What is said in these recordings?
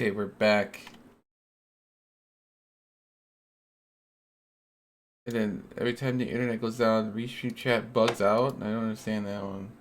Okay, we're back. And then every time the internet goes down, Restream chat bugs out. I don't understand that one.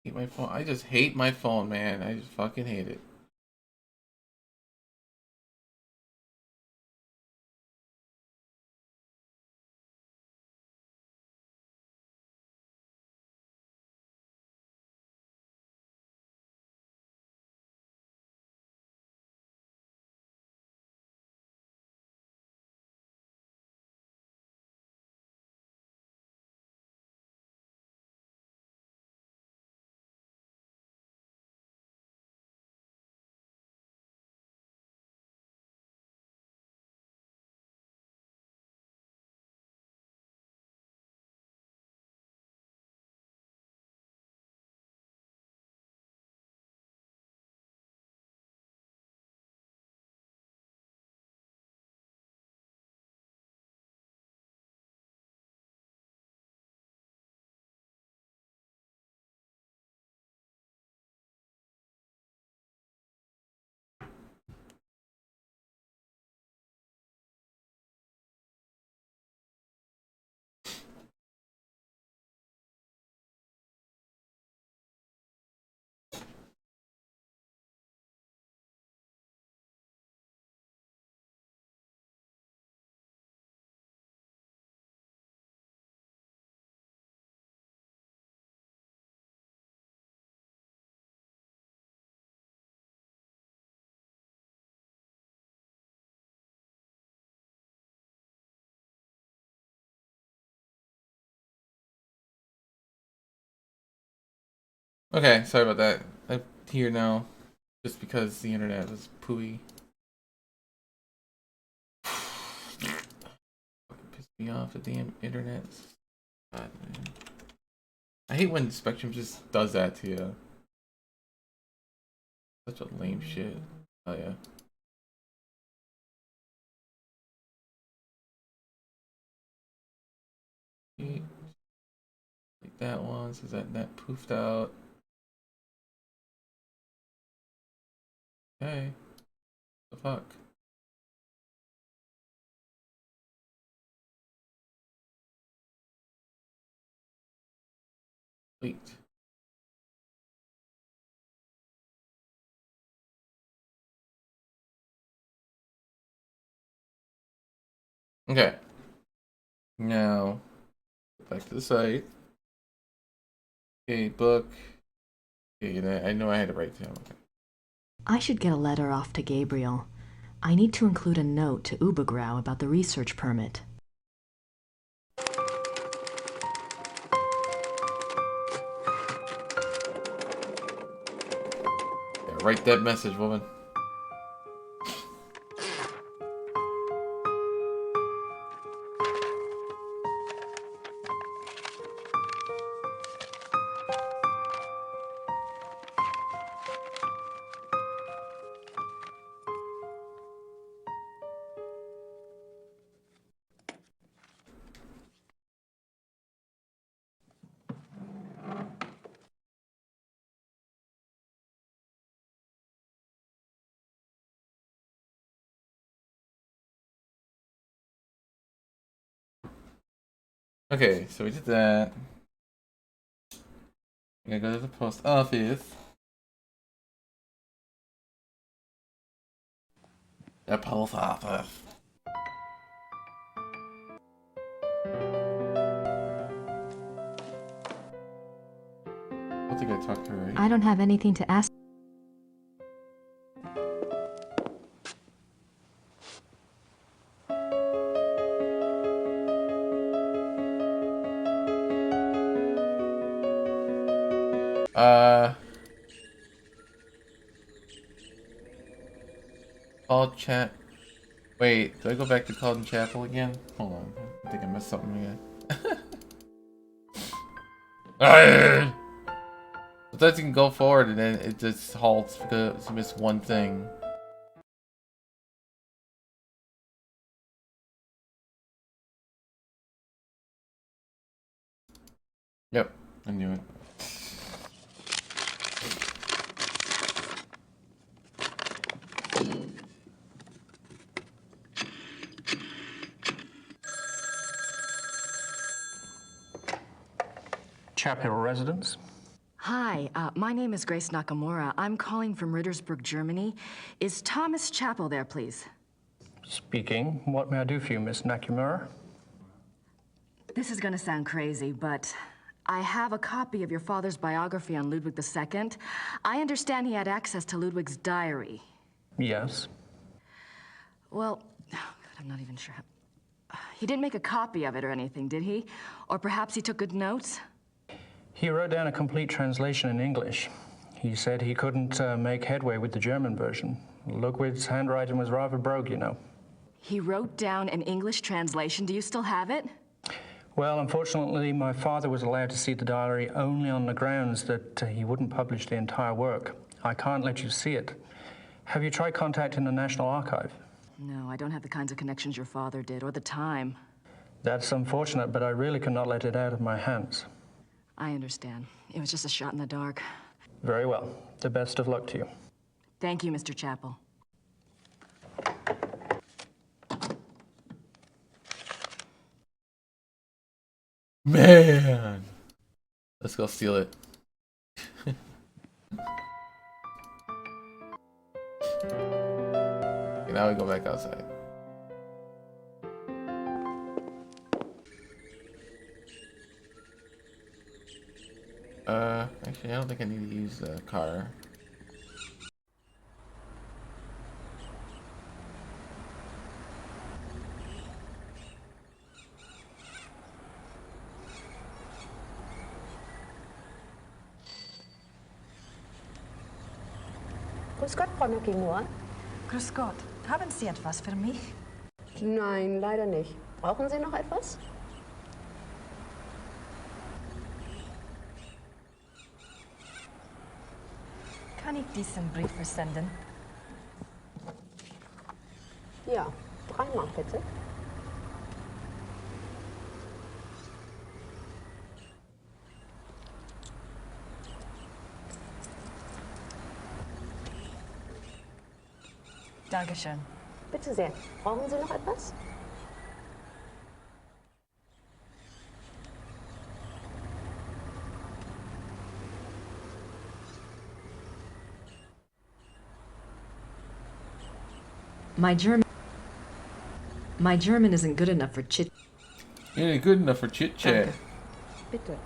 I hate my phone. I just hate my phone, man. I just fucking hate it. Okay, sorry about that. I'm here now just because the internet was pooey. Fucking pissed me off, the damn internet. God, man. I hate when Spectrum just does that to you. Such a lame shit. Oh yeah. Like that one, so that net poofed out. Okay. The fuck? Wait. Okay. Now, back to the site. Okay, book. Okay, I know I had to write down. Okay. I should get a letter off to Gabriel. I need to include a note to Ubergrau about the research permit. Yeah, write that message, woman. Okay, so we did that. I'm gonna go to the post office. The post office. I don't think I talked to her, right? I don't have anything to ask. Call chat. Wait, do I go back to Calden Chapel again? Hold on. I think I missed something again. Sometimes you can go forward and then it just halts because you missed one thing. Yep, I knew it. Chapel residence. Hi, my name is Grace Nakamura. I'm calling from Rittersburg, Germany. Is Thomas Chappell there, please? Speaking. What may I do for you, Miss Nakamura? This is gonna sound crazy, but I have a copy of your father's biography on Ludwig II. I understand he had access to Ludwig's diary. Yes. Well, oh God, I'm not even sure. He didn't make a copy of it or anything, did he? Or perhaps he took good notes? He wrote down a complete translation in English. He said he couldn't make headway with the German version. Ludwig's handwriting was rather brogue, you know. He wrote down an English translation. Do you still have it? Well, unfortunately, my father was allowed to see the diary only on the grounds that he wouldn't publish the entire work. I can't let you see it. Have you tried contacting the National Archive? No, I don't have the kinds of connections your father did, or the time. That's unfortunate, but I really cannot let it out of my hands. I understand. It was just a shot in the dark. Very well. The best of luck to you. Thank you, Mr. Chappell. Man! Let's go steal it. Okay, now we go back outside. Actually, I don't think I need to use the car. Grüß Gott, Frau Nakamura. Grüß Gott. Haben Sie etwas für mich? Nein, leider nicht. Brauchen Sie noch etwas? Kann ich diesen Brief versenden? Ja, 3 Mark bitte. Dankeschön. Bitte sehr. Brauchen Sie noch etwas? My German... My German isn't good enough for chit. It ain't good enough for chit chat. Danke. Bitte.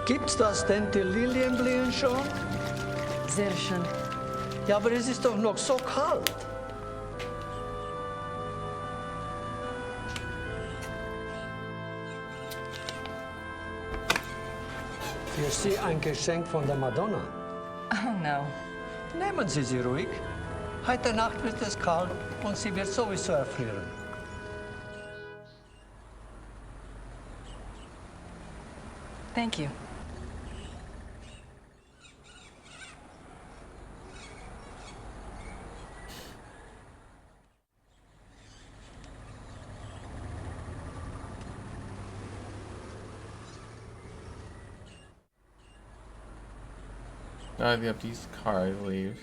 Gibt's das denn, die Lilien blühen schon? Sehr schön. Ja, aber es ist doch noch so kalt. Für Sie ein Geschenk von der Madonna. Oh no. Nehmen Sie sie ruhig. Heute Nacht wird es kalt und sie wird sowieso erfrieren. Thank you. God, yep, these cars leave.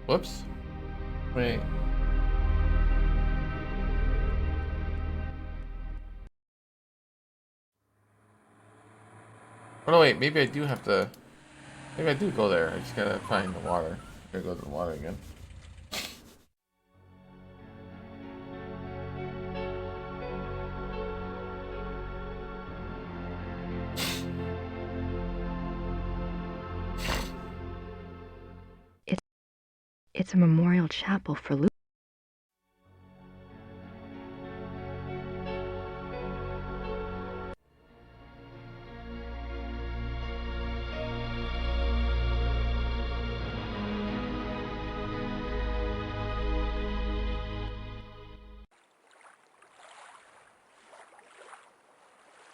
Whoops. Wait. Oh no, wait, maybe I do have to... Maybe I do go there. I just gotta find the water. Gotta go to the water again. It's a memorial chapel for Luke.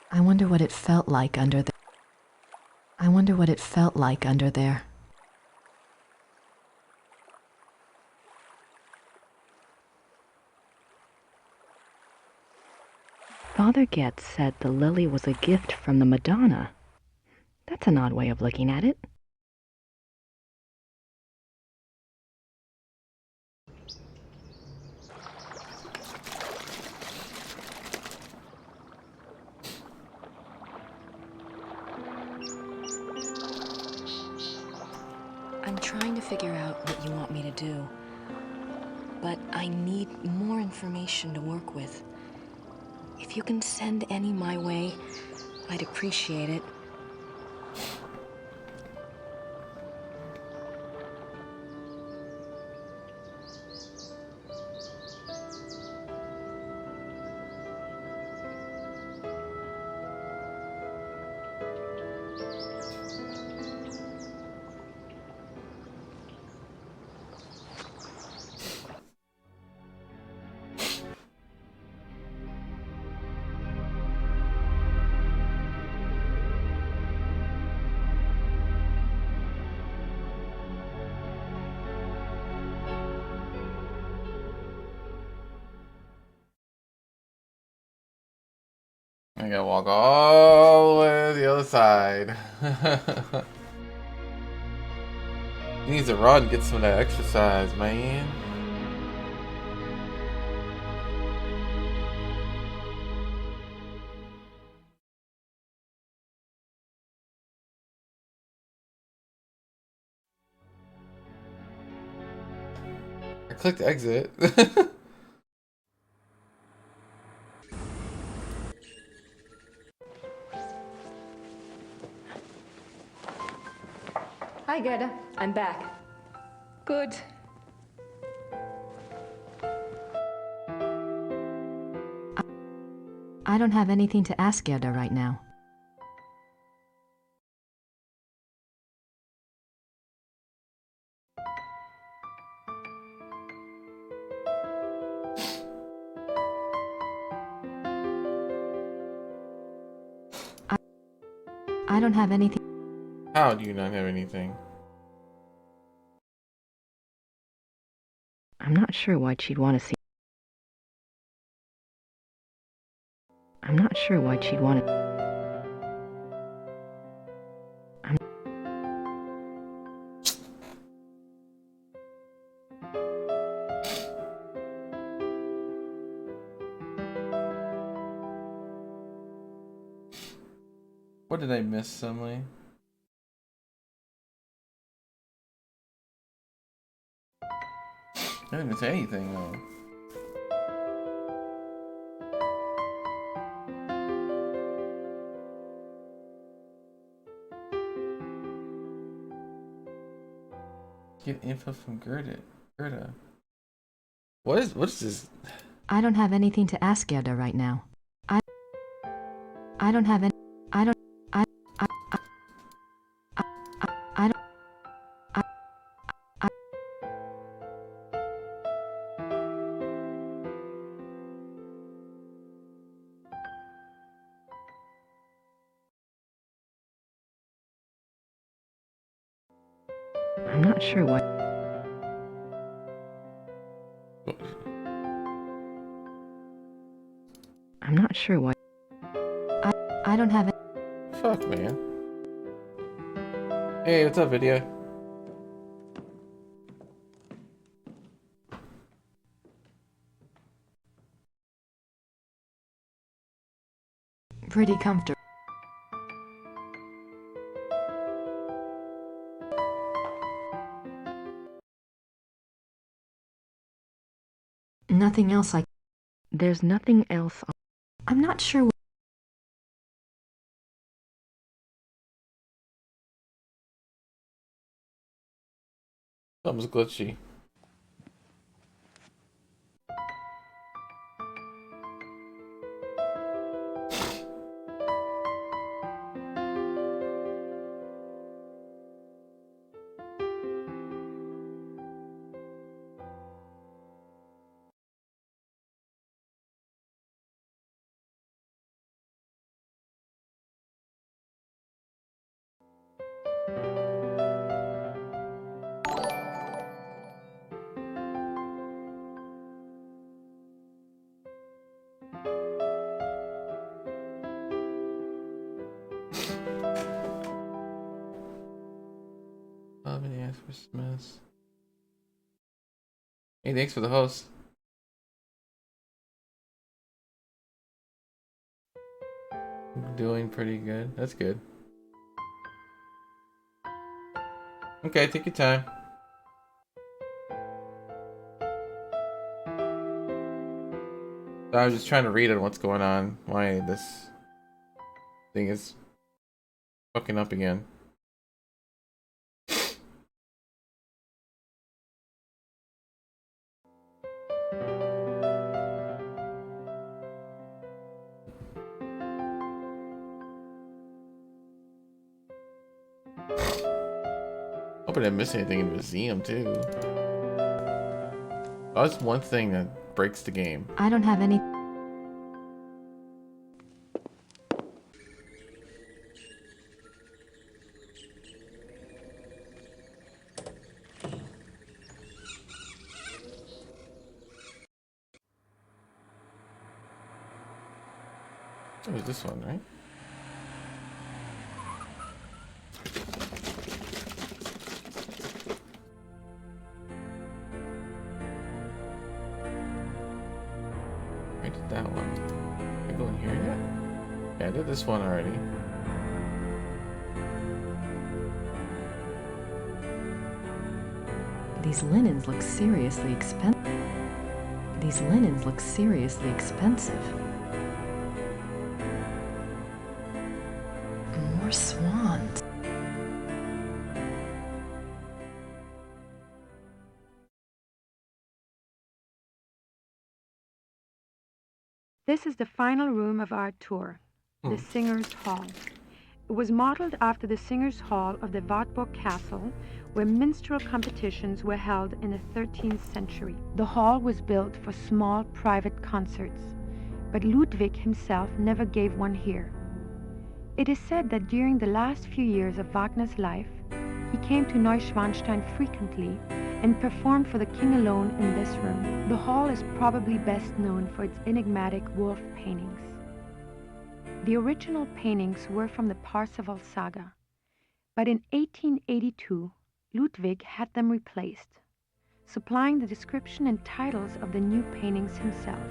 I wonder what it felt like under the... I wonder what it felt like under there. Father Getz said the lily was a gift from the Madonna. That's an odd way of looking at it. I'm trying to figure out what you want me to do, but I need more information to work with. If you can send any my way, I'd appreciate it. I gotta walk all the way to the other side. He needs to run, get some of that exercise, man. clicked exit. Hi, Gerda. I'm back. Good. I don't have anything to ask Gerda right now. I don't have anything. How do you not have anything? I'm not sure why she'd want to see. I'm not sure why she'd want to. What did I miss, Simile? I didn't miss anything though. Get info from Gerda. What's this? I don't have anything to ask Gerda right now. I don't have any. I don't. I don't. I'm not sure why. I'm not sure why. I don't have. Fuck, man. Hey, what's up, video? Pretty comfortable. Nothing else I. There's nothing else. I'm not sure. Something's glitchy. Christmas. Hey, thanks for the host. Doing pretty good. That's good. Okay, take your time. I was just trying to read on what's going on. Why this thing is fucking up again. Hope I didn't miss anything in the museum too. That's one thing that breaks the game. I don't have any. It was this one, right? I did that one. Can I go in here yet? Yeah, I did this one already. These linens look seriously expensive. These linens look seriously expensive. More swans. This is the final room of our tour, the Singers' Hall. It was modeled after the Singers' Hall of the Wartburg Castle, where minstrel competitions were held in the 13th century. The hall was built for small private concerts, but Ludwig himself never gave one here. It is said that during the last few years of Wagner's life, he came to Neuschwanstein frequently and performed for the king alone in this room. The hall is probably best known for its enigmatic wolf paintings. The original paintings were from the Parsifal saga, but in 1882, Ludwig had them replaced, supplying the description and titles of the new paintings himself.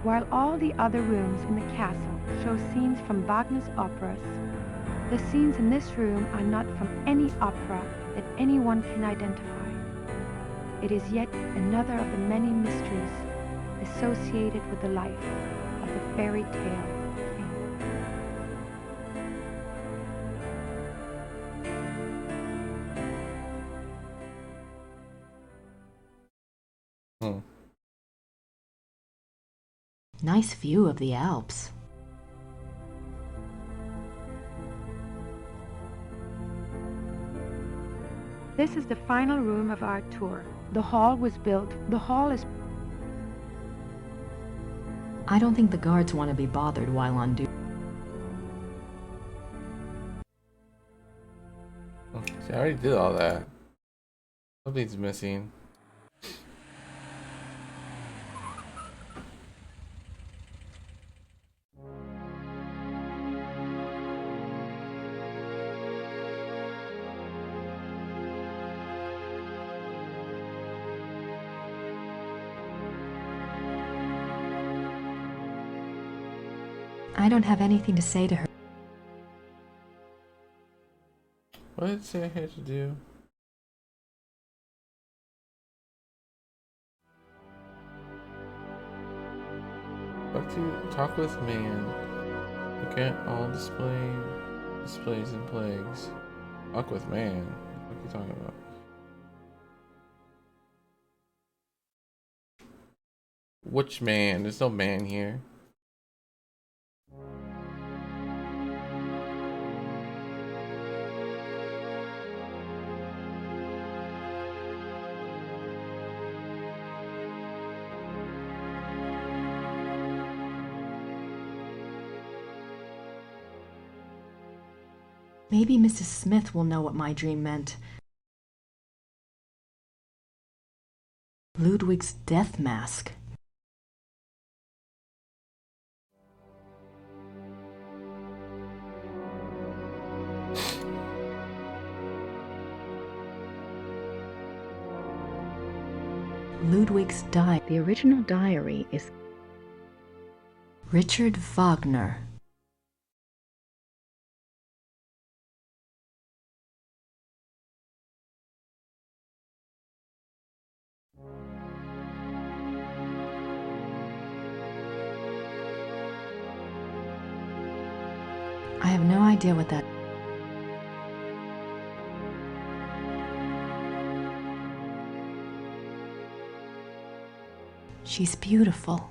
While all the other rooms in the castle show scenes from Wagner's operas, the scenes in this room are not from any opera that anyone can identify. It is yet another of the many mysteries associated with the life of the fairy tale king. Nice view of the Alps. This is the final room of our tour. The hall was built. The hall is... I don't think the guards want to be bothered while on duty. See, I already did all that. Something's missing. I don't have anything to say to her. What did it say I had to do? Talk with man. Look at all displays and plagues. Talk with man. What are you talking about? Which man? There's no man here. Maybe Mrs. Smith will know what my dream meant. Ludwig's death mask. Ludwig's diary. The original diary is Richard Wagner. I have no idea what that... She's beautiful.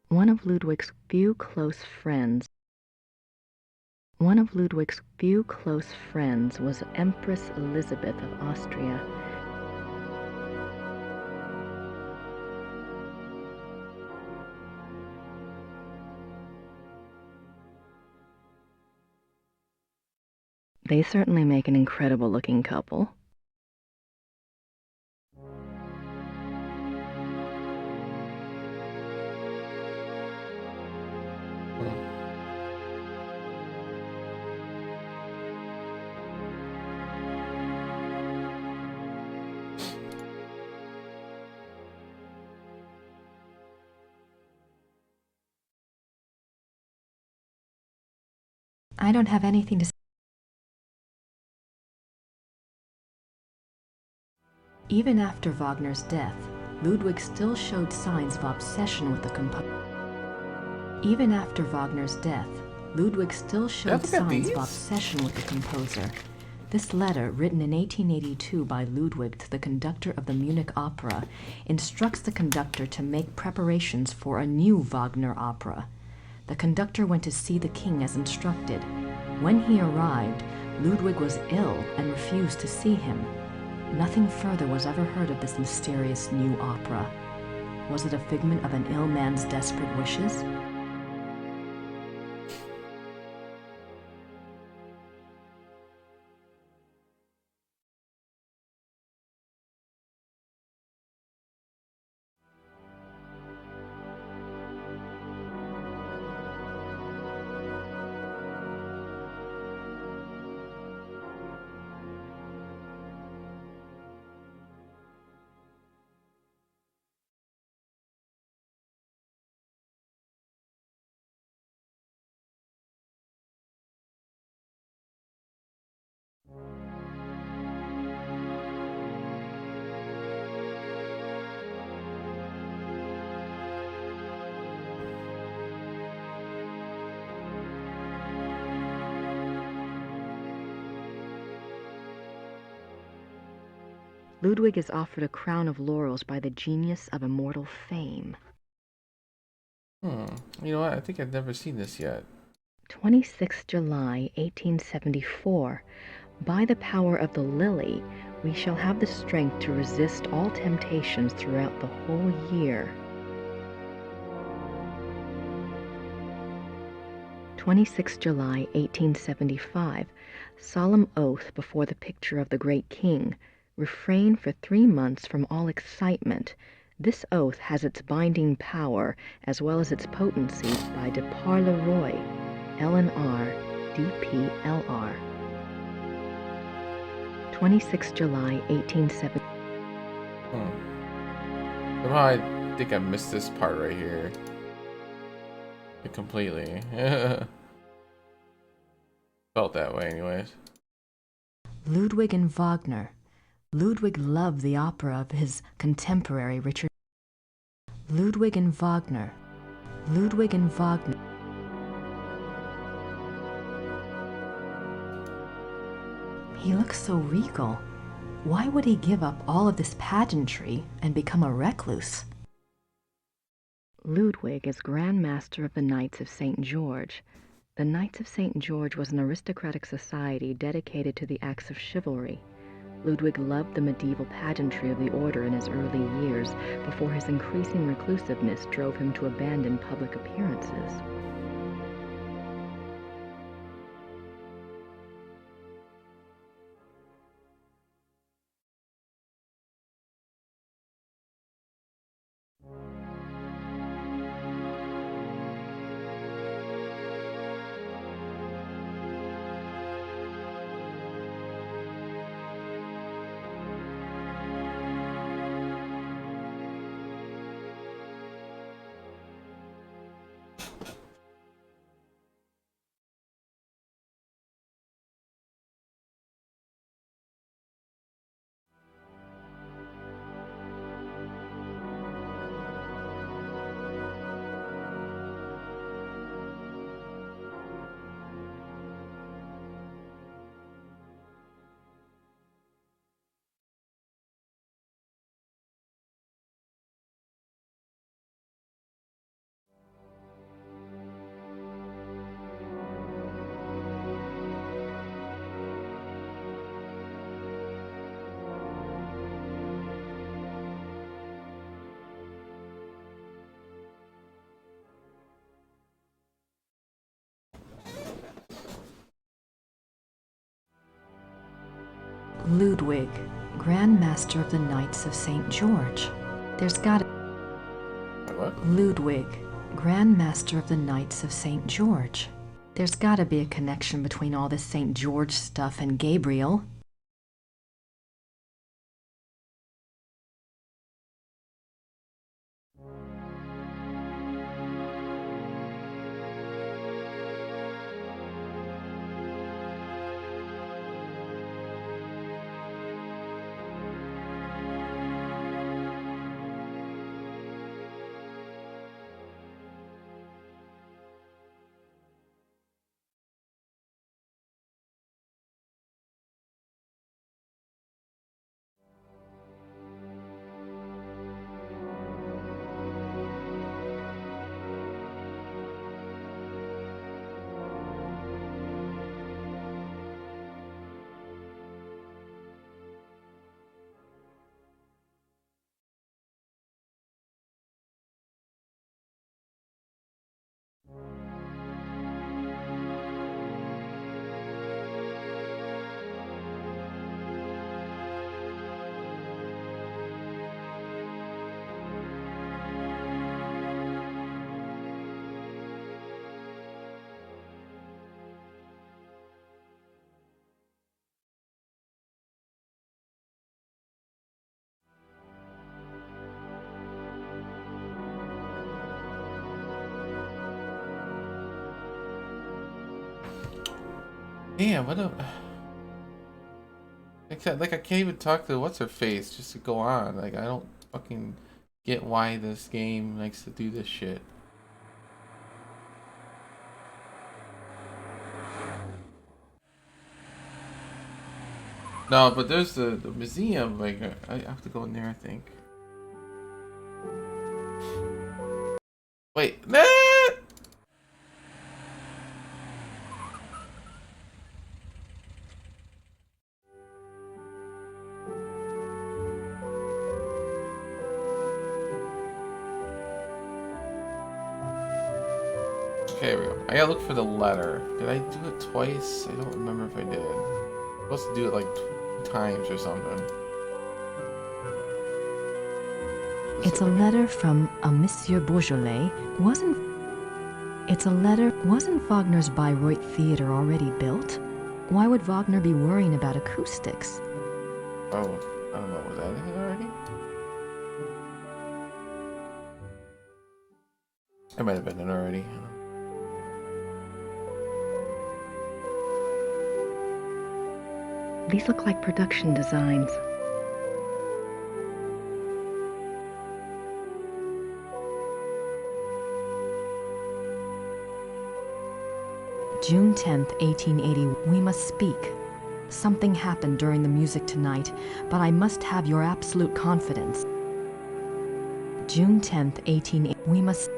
One of Ludwig's few close friends was Empress Elizabeth of Austria. They certainly make an incredible looking couple. I don't have anything to say. Even after Wagner's death, Ludwig still showed signs of obsession with the composer. Even after Wagner's death, Ludwig still showed signs of obsession with the composer. This letter, written in 1882 by Ludwig to the conductor of the Munich Opera, instructs the conductor to make preparations for a new Wagner opera. The conductor went to see the king as instructed. When he arrived, Ludwig was ill and refused to see him. Nothing further was ever heard of this mysterious new opera. Was it a figment of an ill man's desperate wishes? Ludwig is offered a crown of laurels by the genius of immortal fame. You know what? I think I've never seen this yet. 26 July, 1874. By the power of the lily, we shall have the strength to resist all temptations throughout the whole year. 26 July, 1875. Solemn oath before the picture of the great king. Refrain for 3 months from all excitement. This oath has its binding power as well as its potency by de par le Roy, LNR, DPLR. 26 July, 1870. Somehow I think I missed this part right here. Completely. Felt that way anyways. Ludwig and Wagner. Ludwig loved the opera of his contemporary Richard. Ludwig and Wagner. Ludwig and Wagner. He looks so regal. Why would he give up all of this pageantry and become a recluse? Ludwig is Grand Master of the Knights of St. George. The Knights of St. George was an aristocratic society dedicated to the acts of chivalry. Ludwig loved the medieval pageantry of the order in his early years before his increasing reclusiveness drove him to abandon public appearances. Ludwig, Grand Master of the Knights of St. George. There's gotta... What? Ludwig, Grand Master of the Knights of St. George. There's gotta be a connection between all this St. George stuff and Gabriel. Damn, what a... Like, I can't even talk to what's-her-face just to go on. Like, I don't fucking get why this game likes to do this shit. No, but there's the museum. Like, I have to go in there, I think. Wait, nah! Okay, here we go. I gotta look for the letter. Did I do it twice? I don't remember if I did. I'm supposed to do it like 2 times or something. It's a letter from a Monsieur Beaujolais. Wasn't Wagner's Bayreuth Theater already built? Why would Wagner be worrying about acoustics? Oh, I don't know. Was that it already? It might have been it already. These look like production designs. June 10th, 1880. We must speak. Something happened during the music tonight, but I must have your absolute confidence. June 10th, 1880. We must...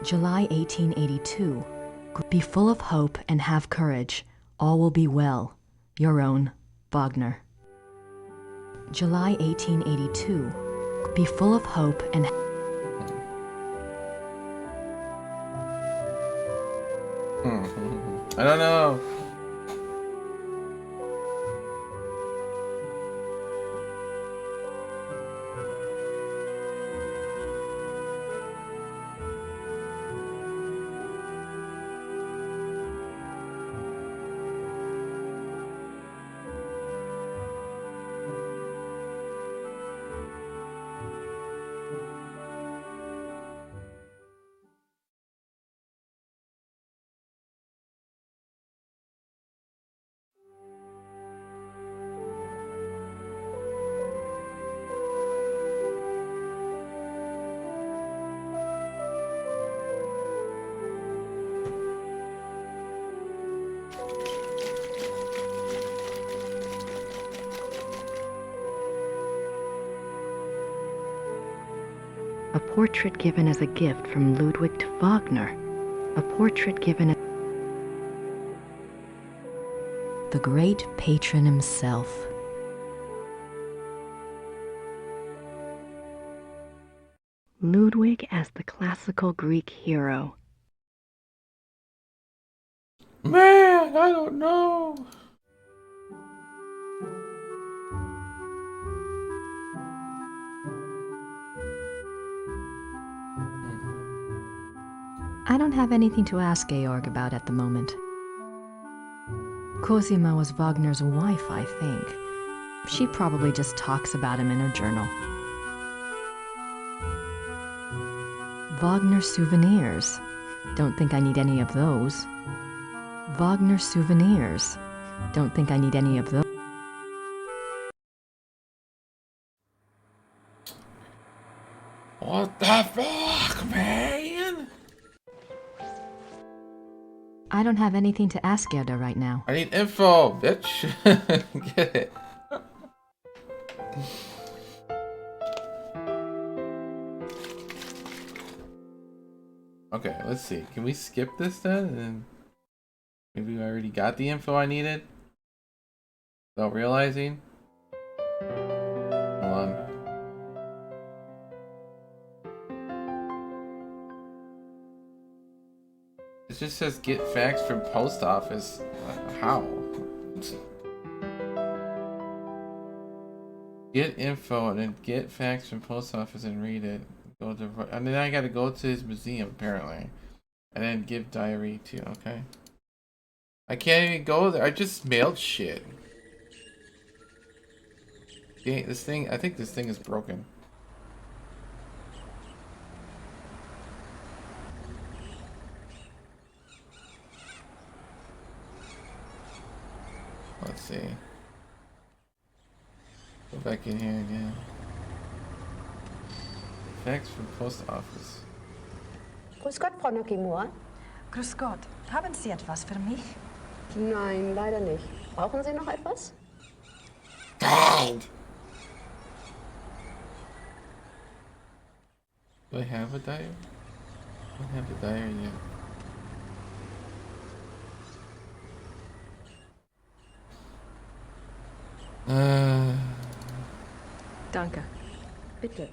July 1882. Be full of hope and have courage. All will be well. Your own, Wagner. July 1882. Be full of hope and... I don't know. A portrait given as a gift from Ludwig to Wagner. A portrait given as... The great patron himself. Ludwig as the classical Greek hero. Man, I don't know. I don't have anything to ask Georg about at the moment. Cosima was Wagner's wife, I think. She probably just talks about him in her journal. Wagner souvenirs. Don't think I need any of those. Wagner souvenirs. Don't think I need any of those. What the fuck, man? I don't have anything to ask Gerda right now. I need info, bitch. Get it. Okay, let's see. Can we skip this then? And maybe I already got the info I needed without realizing. Hold on. It just says get fax from post office. How? Get info and then get fax from post office and read it. Go to, and then I gotta go to his museum apparently, and then give diary to. Okay. I can't even go there. I just mailed shit. This thing. I think this thing is broken. let's see. Go back in here again. Fax from post office. Grüß Gott, Frau Nakamura. Grüß Gott. Haben Sie etwas für mich? Nein, leider nicht. Brauchen Sie noch etwas? God! Do I have a diary? I don't have the diary yet. Danke. Bitte.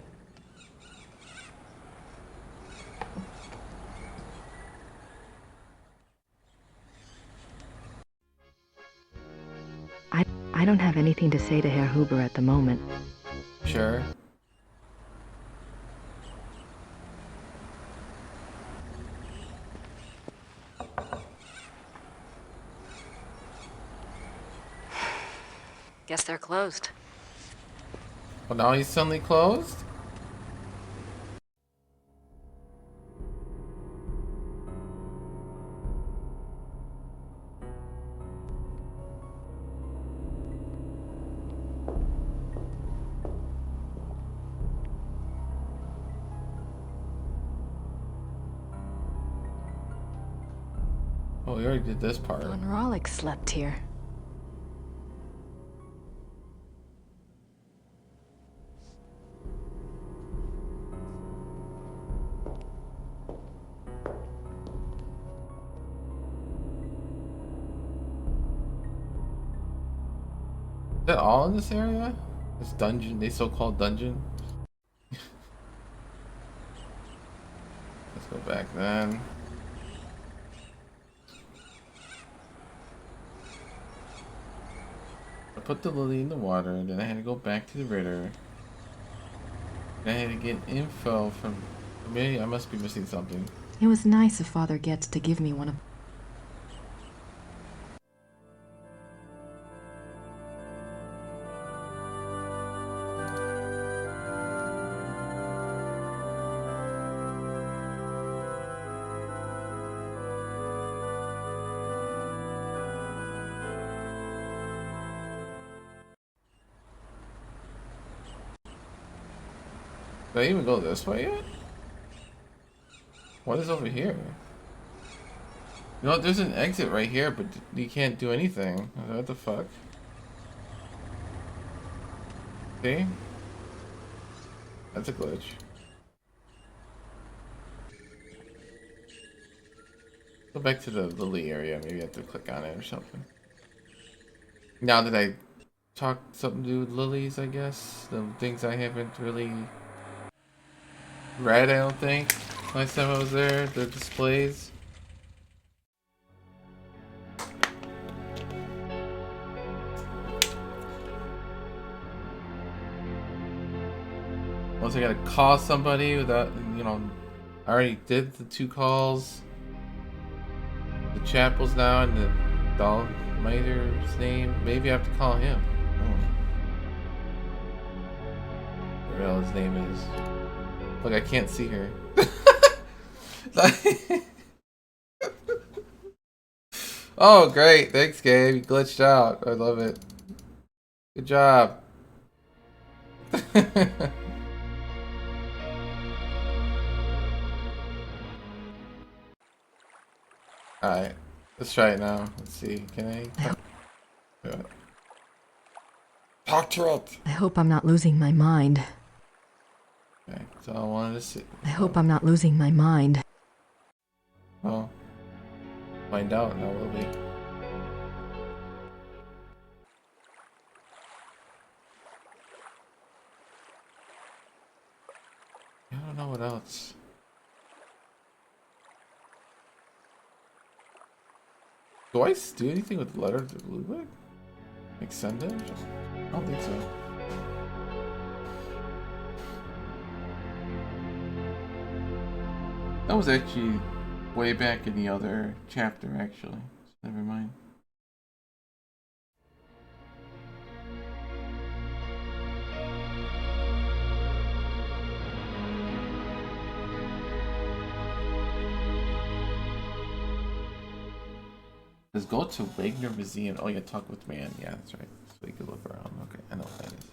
I don't have anything to say to Herr Huber at the moment. Sure. Guess they're closed. Well, now he's suddenly closed? Oh, we already did this part. Von Rawlik slept here. Is that all in this area? This dungeon, they so-called dungeon? Let's go back then. I put the lily in the water, and then I had to go back to the Ritter. And I had to get info from... Maybe I must be missing something. It was nice of Father Getz to give me one of... Did I even go this way yet? What is over here? You know what, there's an exit right here, but you can't do anything. What the fuck? See? That's a glitch. Go back to the lily area. Maybe I have to click on it or something. Now that I talked something to do with lilies, I guess. The things I haven't really read, I don't think. Last time I was there, the displays. Once I gotta call somebody without, you know, I already did the 2 calls. The chapel's now in the Dollmiter's name. Maybe I have to call him. Whatever the hell his name is. Look, I can't see her. Oh, great. Thanks, Gabe. You glitched out. I love it. Good job. Alright. Let's try it now. Let's see. Can I? Yeah. Talk to it. I hope I'm not losing my mind. Okay, so I wanted to see. I hope I'm not losing my mind. Well, find out now, will we? I don't know what else. Do I do anything with the letter to Ludwig? Like send it? I don't think so. That was actually way back in the other chapter, actually. So never mind. Let's go to Wagner Museum. Oh, yeah, talk with man. Yeah, that's right. So you can look around. Okay, I know what that is.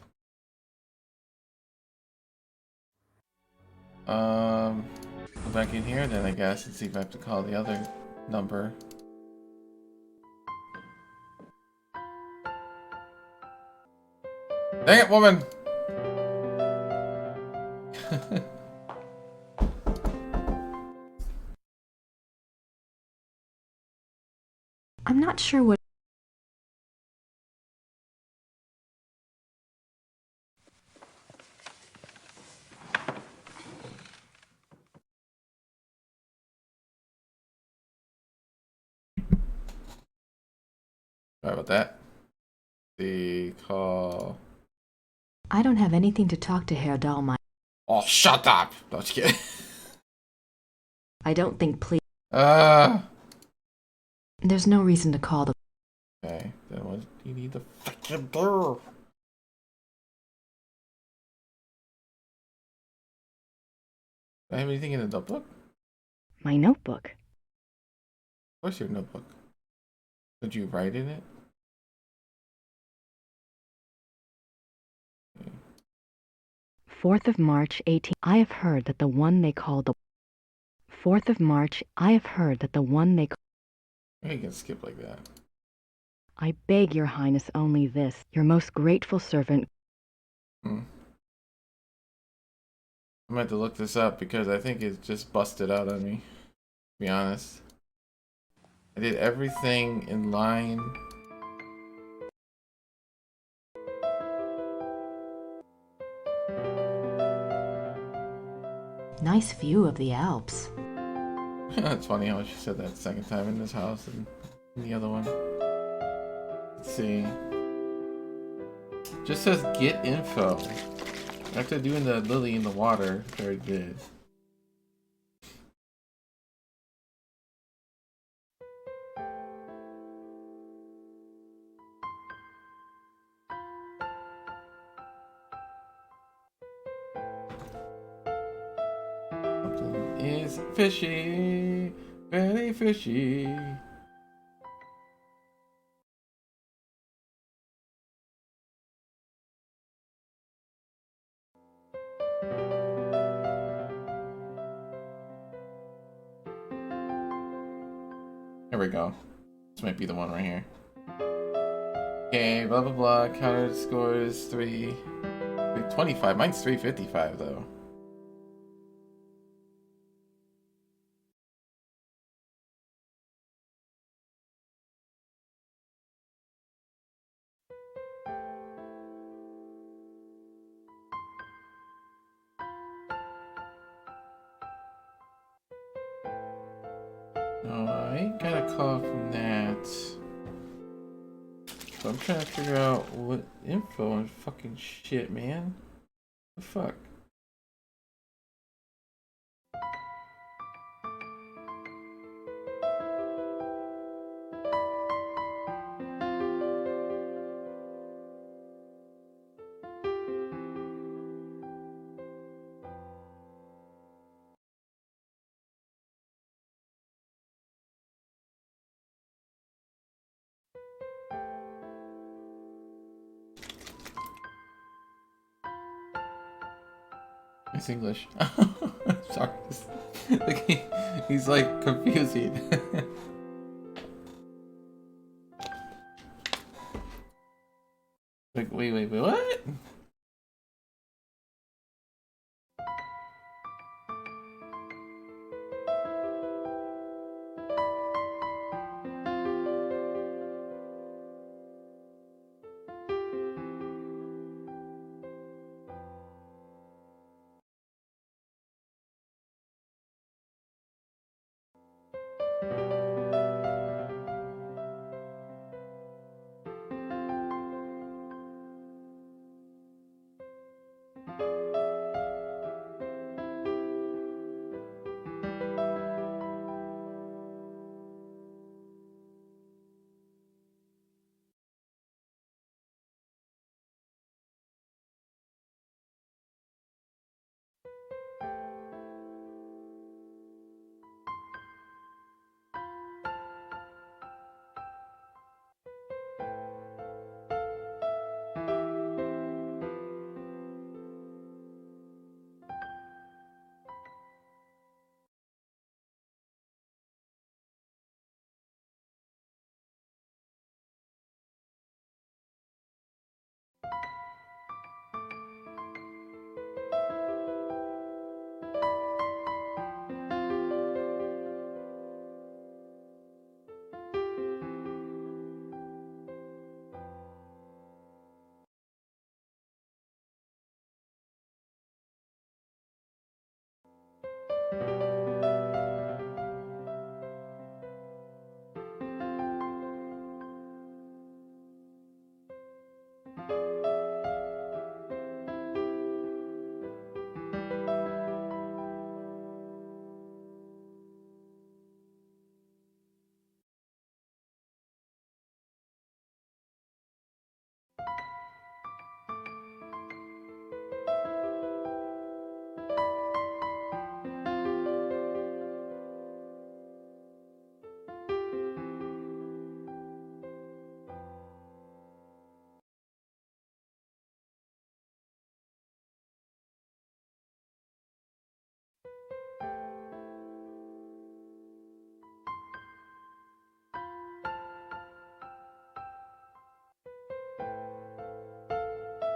Go back in here then, I guess, and see if I have to call the other number. Dang it, woman! I'm not sure what. Sorry about that. The call. I don't have anything to talk to Herr Dahlmeier. Oh, shut up! No, just kidding. I don't think please. There's no reason to call the. Okay, then what do you need to fucking do? Do I have anything in the notebook? My notebook. Of course, your notebook. Did you write in it? 4th of March, 18. I have heard that the one they call the. 4th of March. I have heard that the one they. You can skip like that. I beg your highness only this, your most grateful servant. I'm gonna have to look this up because I think it just busted out on me. To be honest. I did everything in line. Nice view of the Alps. It's funny how she said that second time in this house and in the other one. Let's see. Just says get info. After doing the lily in the water, very good. Something is fishy, very fishy. Here we go. This might be the one right here. Okay, blah blah blah. Counter score is 325. Mine's 355 though. No, I ain't got a call from that. So I'm trying to figure out what info and fucking shit, man. The fuck? It's English. I'm sorry. Like he's like confusing. Like wait, what?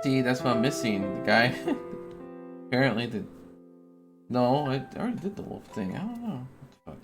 See, that's what I'm missing. The guy apparently did. No, I already did the wolf thing. I don't know. What the fuck?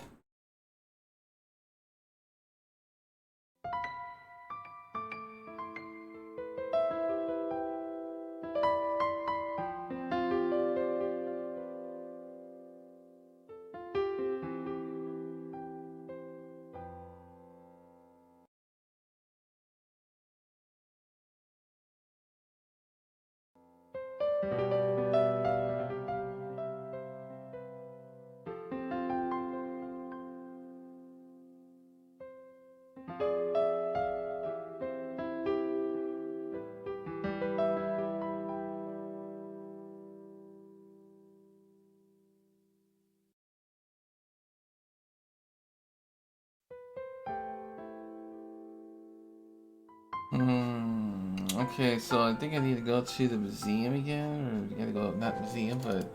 Okay, so I think I need to go to the museum again, or you gotta go, not museum, but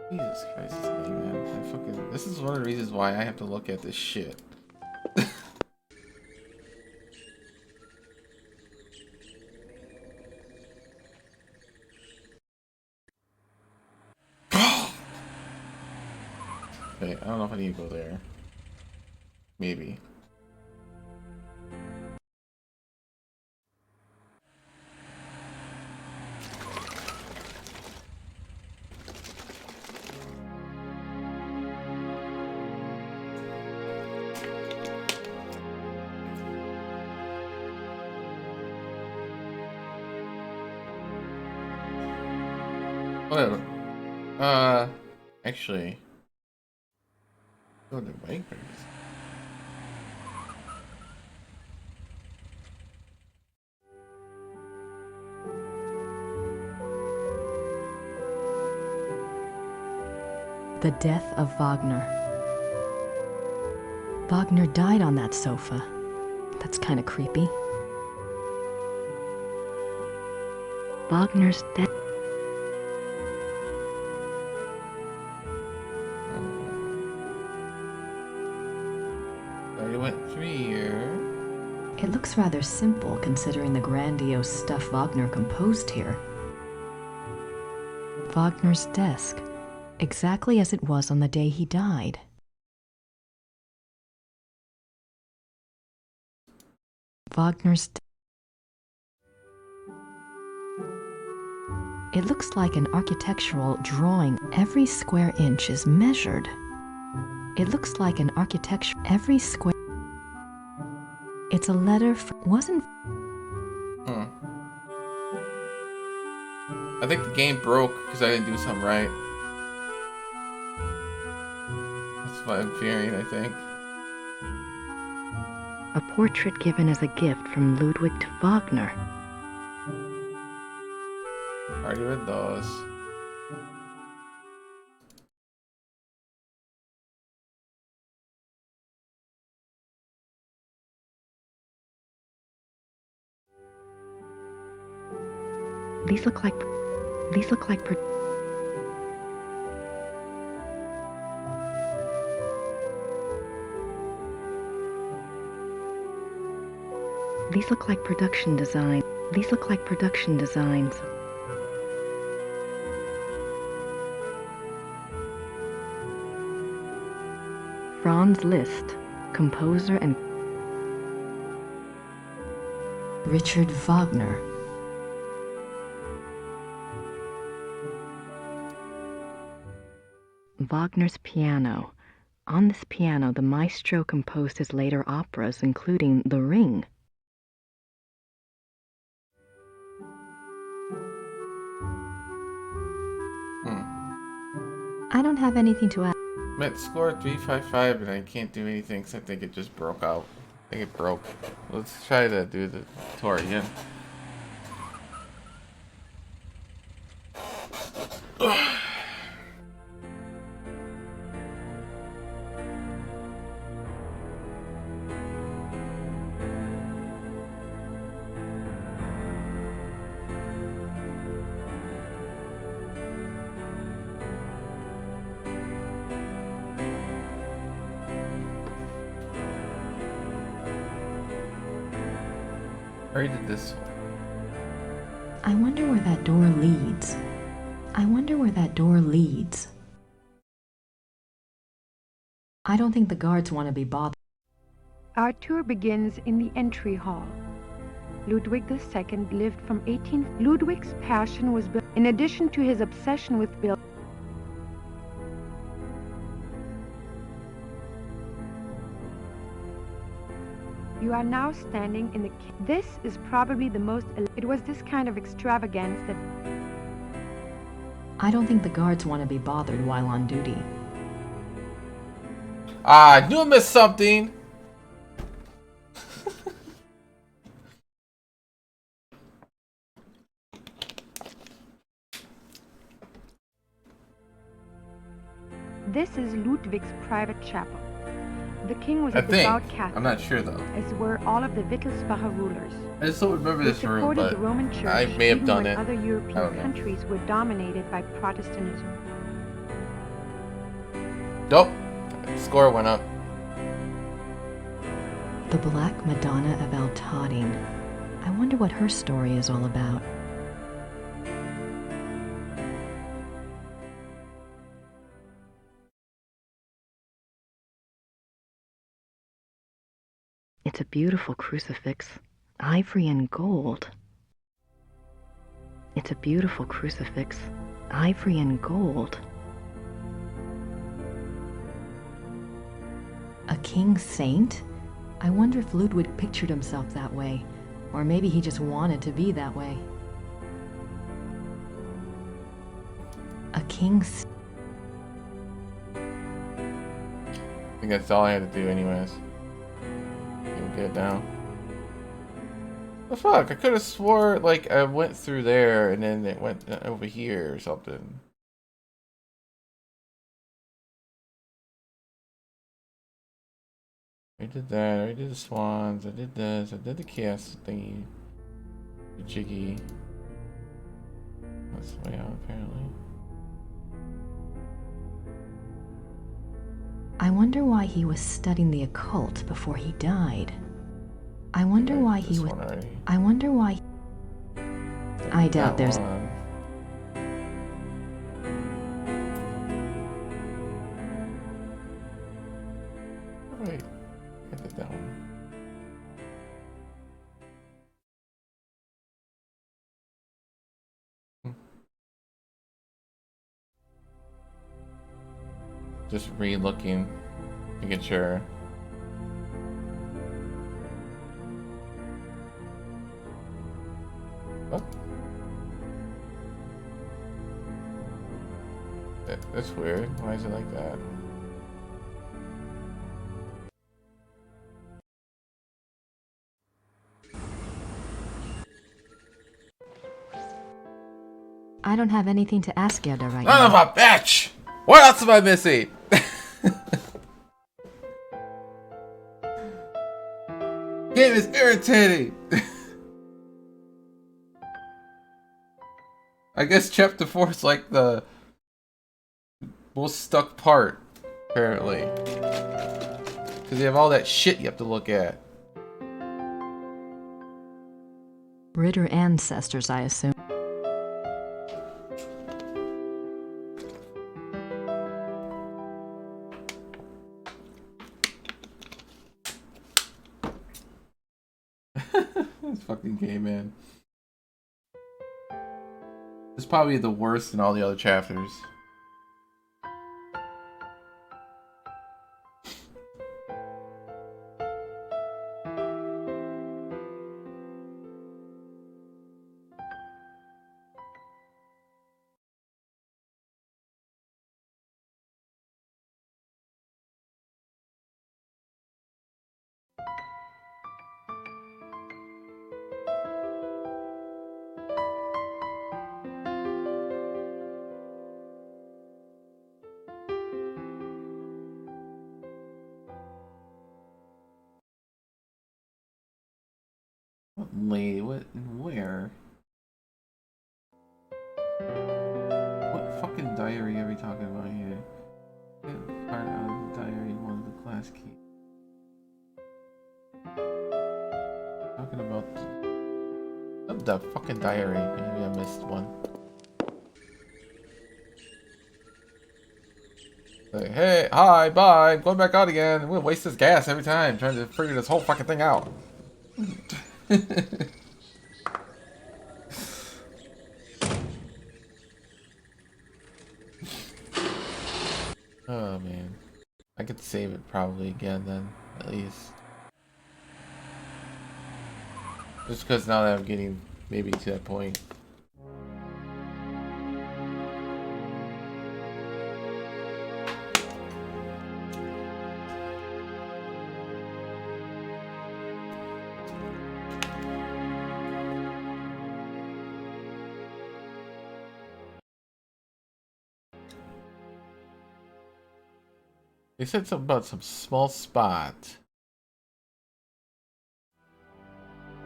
Jesus Christ, this game, man. This is one of the reasons why I have to look at this shit. Wait, I don't know if I need to go there. Maybe. Whatever. Actually, go to Vikings. The death of Wagner. Wagner died on that sofa. That's kind of creepy. Wagner's death. Already went through here. It looks rather simple considering the grandiose stuff Wagner composed here. Wagner's desk, exactly as it was on the day he died. Wagner's It looks like an architectural drawing. Every square inch is measured. It looks like an architecture. Every square. It's a letter wasn't. I think the game broke because I didn't do something right. That's what I'm fearing, I think. A portrait given as a gift from Ludwig to Wagner. Already read those. These look like. These look like. These look like production design. These look like production designs. Franz Liszt, composer and Richard Wagner. Wagner's piano. On this piano, the maestro composed his later operas, including The Ring. I don't have anything to add. Met score 355 and I can't do anything because I think it just broke out. I think it broke. Let's try to do the tour again. I already did this one. I wonder where that door leads. I wonder where that door leads. I don't think the guards want to be bothered. Our tour begins in the entry hall. Ludwig II lived from 18... Ludwig's passion was built... In addition to his obsession with building... You are now standing in the... This is probably the most... It was this kind of extravagance that... I don't think the guards want to be bothered while on duty. Ah, I knew I missed something! This is Ludwig's private chapel. The king was I a devout think. Catholic. I'm not sure though. As were all of the Wittelsbacher rulers. I just don't remember They this room, supported but the Roman Church I may have even done when it. other I don't European know. countries were dominated by Protestantism. Nope. Score went up. The Black Madonna of Altading. I wonder what her story is all about. It's a beautiful crucifix, ivory and gold. It's a beautiful crucifix, ivory and gold. A king saint? I wonder if Ludwig pictured himself that way, or maybe he just wanted to be that way. A king. I think that's all I had to do anyways. Get it down. The fuck? I could have swore like I went through there and then it went over here or something. I did that. I did the swans. I did this. I did the chaos thingy. The jiggy. That's the way out apparently. I wonder why he was studying the occult before he died. I wonder why he was. I wonder why. I doubt there's. Wait, I did that one. Just re-looking, making sure. What? That's weird. Why is it like that? I don't have anything to ask Gerda right Son of now. a bitch! What else am I missing? Game is irritating. I guess chapter 4 is like the most stuck part, apparently. Because you have all that shit you have to look at. Ritter ancestors, I assume. This fucking game, man. It's probably the worst in all the other chapters. Lady, what? Where? What fucking diary are we talking about here? Get part out of the diary, one of the class key. Talking about the the fucking diary. Maybe I missed one. Like, hey, hi, bye. I'm going back out again. I'm gonna waste this gas every time trying to figure this whole fucking thing out. Oh man, I could save it probably again then, at least. Just because now that I'm getting maybe to that point. They said something about some small spot.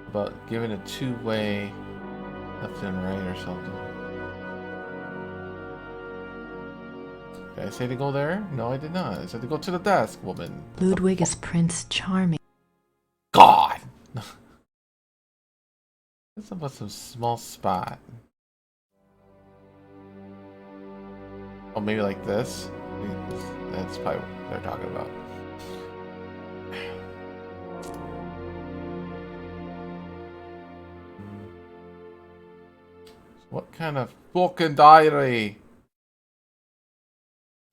About giving a two-way left and right or something. Did I say to go there? No, I did not. I said to go to the desk, woman. Ludwig is Prince Charming. God! It's about some small spot. Oh, maybe like this? That's probably what they're talking about. What kind of fucking diary?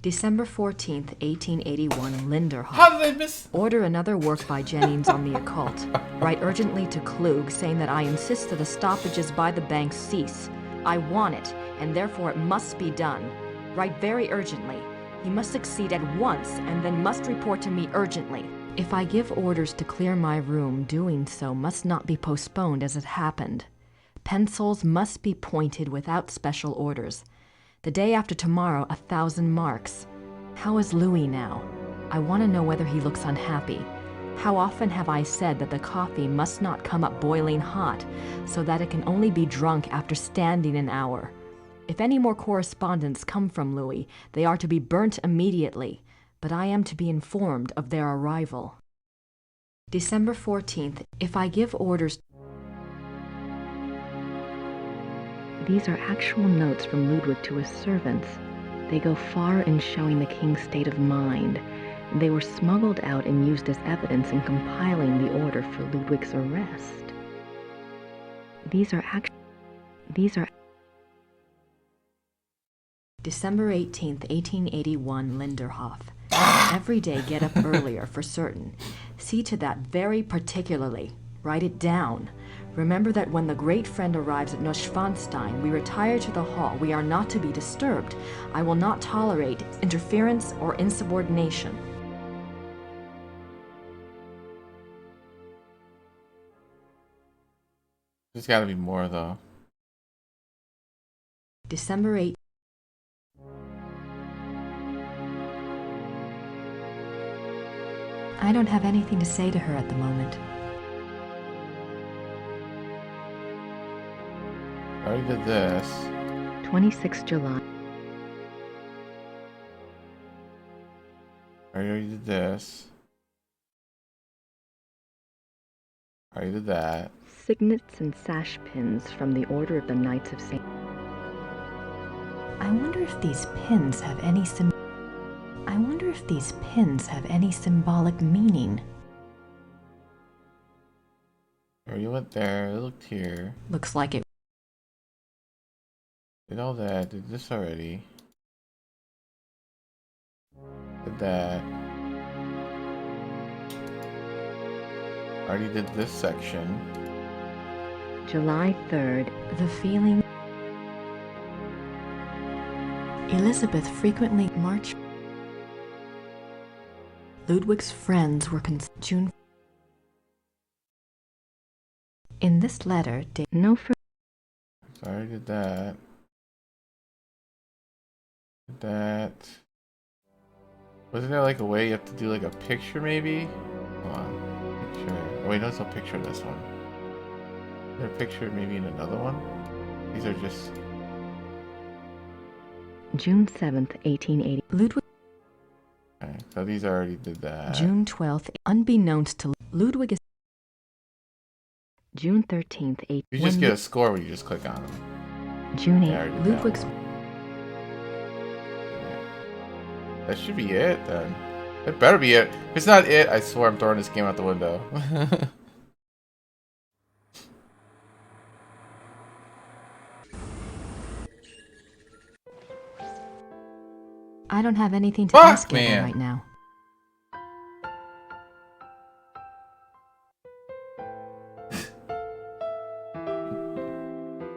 December 14th, 1881, Linderhof. How did I miss? Order another work by Jennings on the occult. Write urgently to Klug, saying that I insist that the stoppages by the bank cease. I want it, and therefore it must be done. Write very urgently. He must succeed at once, and then must report to me urgently. If I give orders to clear my room, doing so must not be postponed as it happened. Pencils must be pointed without special orders. The day after tomorrow, 1,000 marks. How is Louis now? I want to know whether he looks unhappy. How often have I said that the coffee must not come up boiling hot, so that it can only be drunk after standing an hour? If any more correspondence come from Louis, they are to be burnt immediately, but I am to be informed of their arrival. December 14th, if I give orders... These are actual notes from Ludwig to his servants. They go far in showing the king's state of mind. They were smuggled out and used as evidence in compiling the order for Ludwig's arrest. These are December 18th, 1881, Linderhof. Every day get up earlier for certain. See to that very particularly. Write it down. Remember that when the great friend arrives at Neuschwanstein, we retire to the hall. We are not to be disturbed. I will not tolerate interference or insubordination. There's gotta be more, though. December 8th. I don't have anything to say to her at the moment. I already did this. 26 July. I already did this. I already did that. Signets and sash pins from the Order of the Knights of St. I wonder if these pins have any symbolic meaning. Or you went there, I looked here. Looks like it. Did all that, did this already. Did that. Already did this section. July 3rd. The feeling. Elizabeth frequently marched. Ludwig's friends were June. In this letter, no further. So I already did that. Did that. Wasn't there like a way you have to do like a picture maybe? Hold on. Picture. Oh wait, no, it's no picture in this one. Is there a picture maybe in another one? These are just. June 7th, 1880. Ludwig. Okay, so these already did that. June 12th. Unbeknownst to Ludwig is. June 13th, You just get a score when you just click on them. June Yeah, I 8th, already did that Ludwig's. one. That should be it then. It better be it. If it's not it, I swear I'm throwing this game out the window. I don't have anything to Fuck, ask Evan man. right now.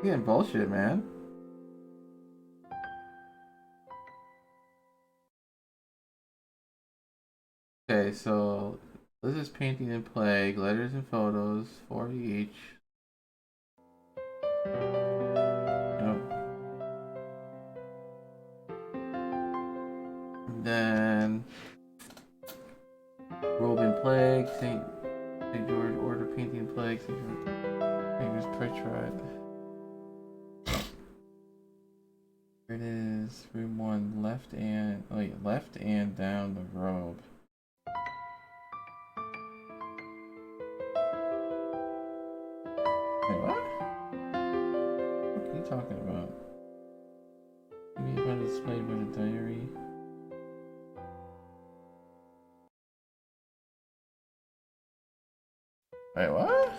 Getting bullshit, man. Okay, so this is painting and plague, letters and photos, 4 each. Yep. And then robe and plague, St. George Order painting and plague, St. George Pritchard. Here it is, room 1, left and down the robe. Wait, what? What are you talking about? You mean about displayed by the diary? Wait, what?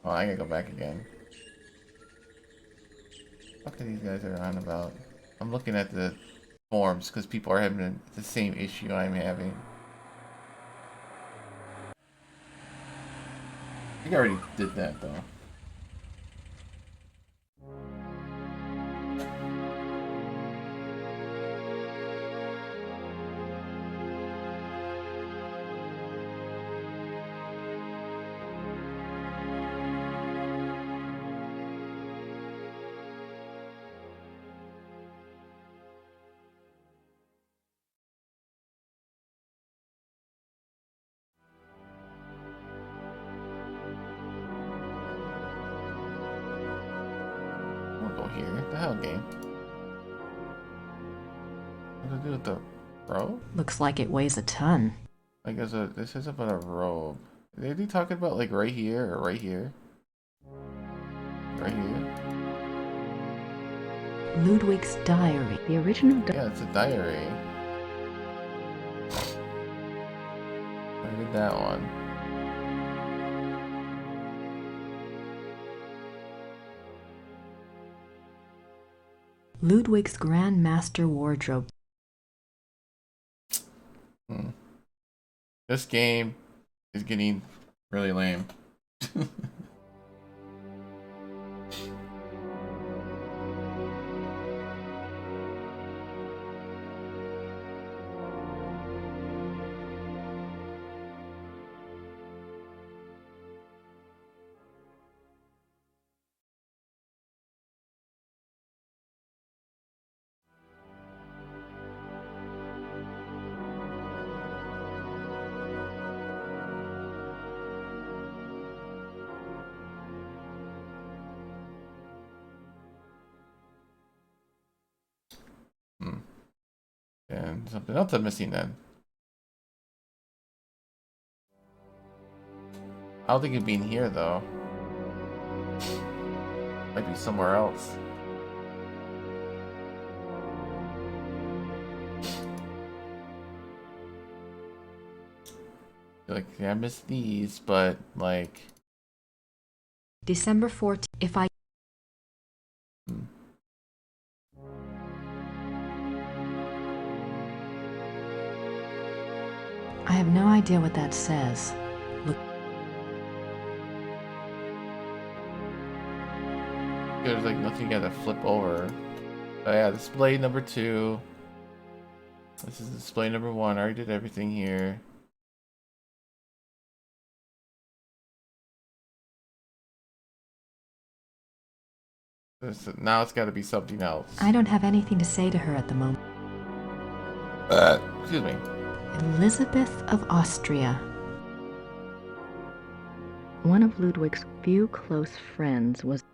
Oh, I gotta go back again. What are these guys are on about? I'm looking at the forums because people are having the same issue I'm having. I think I already did that though. I'll go here. What the hell, game? What do I do with the robe? Looks like it weighs a ton. I guess this is about a robe. Are they talking about like right here or right here? Right here? Ludwig's diary. The original Yeah, it's a diary. I did that one. Ludwig's Grand Master Wardrobe. This game is getting really lame. And something else I'm missing then. I don't think it'd be in here though. Might be somewhere else. Like, yeah, I missed these, but like December 14th. If I have no idea what that says. Look. there's like nothing you gotta flip over. Oh yeah, display number 2. This is display number 1. I already did everything here. Now it's gotta be something else. I don't have anything to say to her at the moment. Excuse me. Elizabeth of Austria. One of Ludwig's few close friends was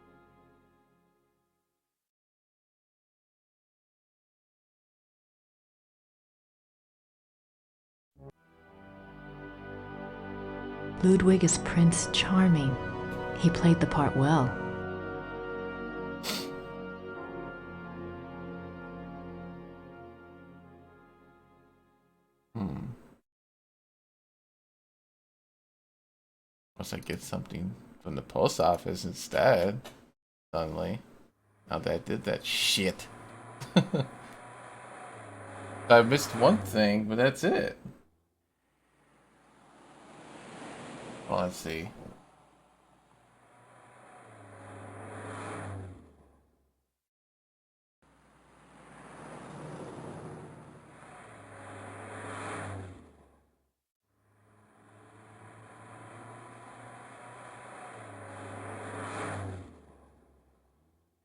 Ludwig is Prince Charming. He played the part well. Must I get something from the post office instead? Suddenly. Now that I did that shit. I missed one thing, but that's it. Well, let's see.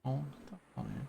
Oh, stop playing.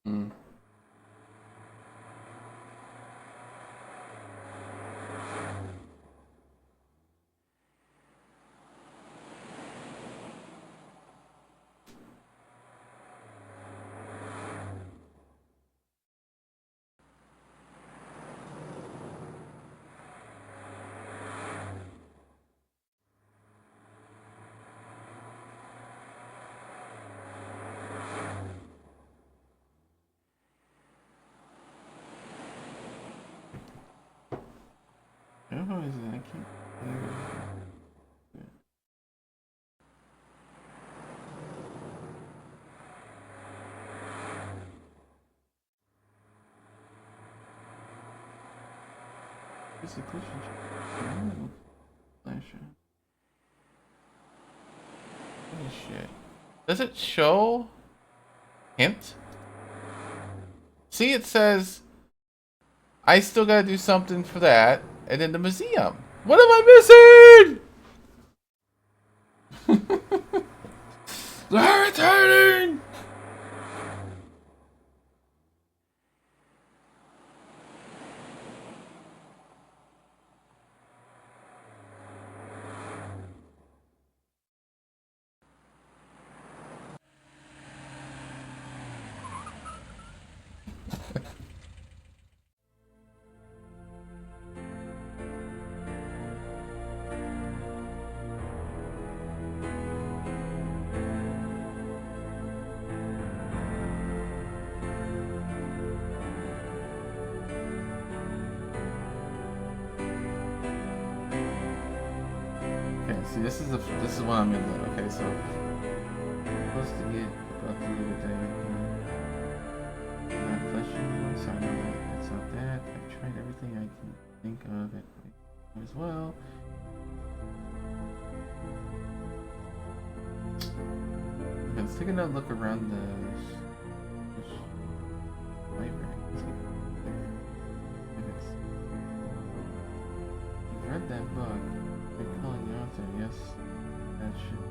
Hmm. How is it? I can't. What's the question? Flash. Holy shit. Does it show? Hint? See, it says I still gotta do something for that, and then the museum. What am I missing? They're returning! See, this is what I'm gonna do. Okay, so supposed to get about to leave it there. Not flesh anymore. Sorry, no, that's not that. I tried everything I can think of it as well. Okay, let's take another look around the library. You've read that book. Recalling the author, yes, that should.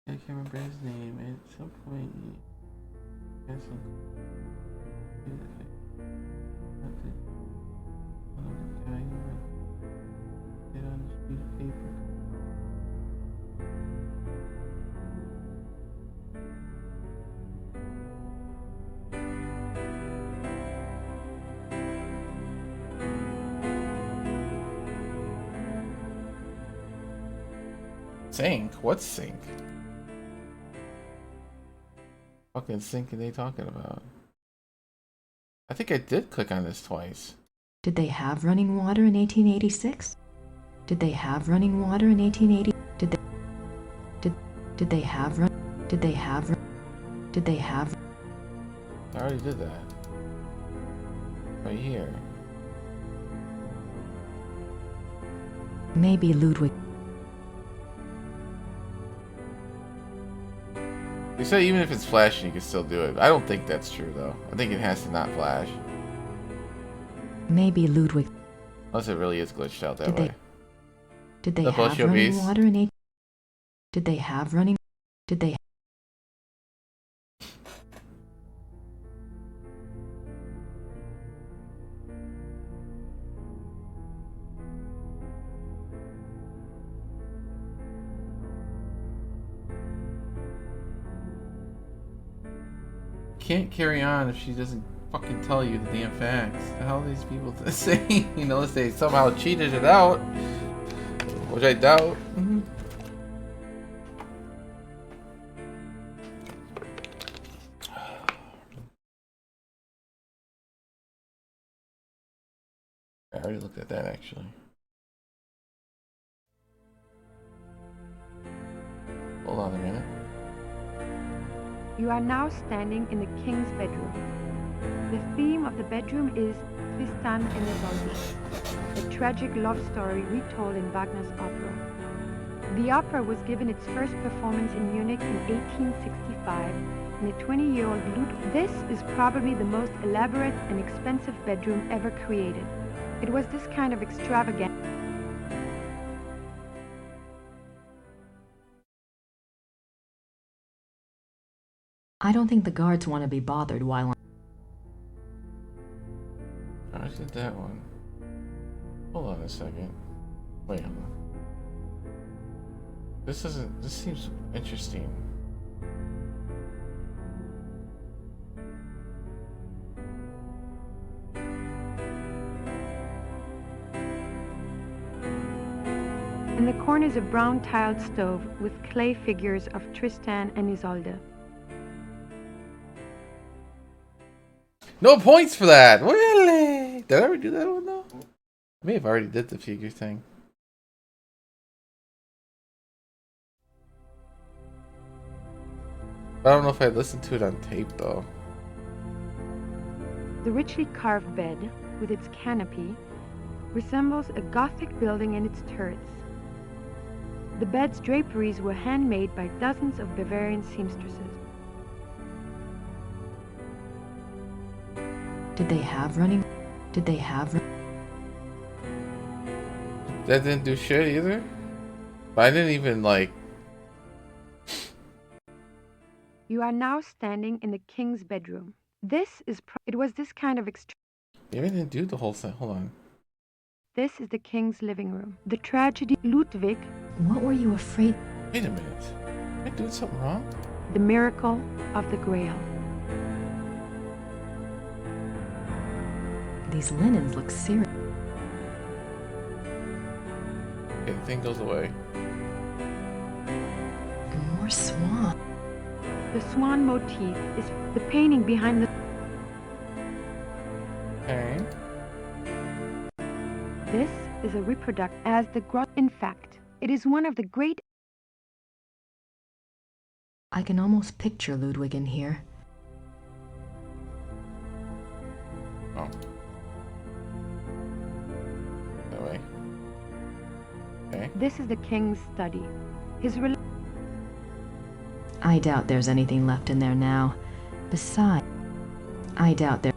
I can't remember his name. At some point, he has some. Sync? What sync? Fucking sync are they talking about? I think I did click on this twice. Did they have running water in 1886? Did they have running water in 1880? Did they have run? Did they have? Did they have? I already did that. Right here. Maybe Ludwig. They say even if it's flashing, you can still do it. I don't think that's true though. I think it has to not flash. Maybe Ludwig. Unless it really is glitched out that way. Did they have running water in 18? Did they have running? Did they? Can't carry on if she doesn't fucking tell you the damn facts. How are these people saying? You know, unless they somehow cheated it out, which I doubt. I already looked at that actually. Hold on a minute. You are now standing in the king's bedroom. The theme of the bedroom is Tristan and Isolde, a tragic love story retold in Wagner's opera. The opera was given its first performance in Munich in 1865, and a 20-year-old Ludwig. This is probably the most elaborate and expensive bedroom ever created. It was this kind of extravagance. I don't think the guards want to be bothered while I did that one. Hold on a second. Wait, hold on. This seems interesting. In the corner is a brown tiled stove with clay figures of Tristan and Isolde. No points for that. Really? Did I ever do that one though? I may have already did the figure thing. I don't know if I listened to it on tape though. The richly carved bed, with its canopy, resembles a Gothic building in its turrets. The bed's draperies were handmade by dozens of Bavarian seamstresses. Did they have running? Did they have? That didn't do shit either. But I didn't even like. You are now standing in the king's bedroom. It was this kind of Maybe I didn't do the whole thing. Hold on. This is the king's living room. The tragedy Ludwig. What were you afraid? Wait a minute. Am I doing something wrong? The miracle of the Grail. These linens look serious. Okay, the thing goes away. And more swan. The swan motif is the painting behind the. Okay. This is a reproduct as the grot. In fact, it is one of the great. I can almost picture Ludwig in here. Oh. That way. Okay. This is the king's study. His. I doubt there's anything left in there now. Besides, I doubt there.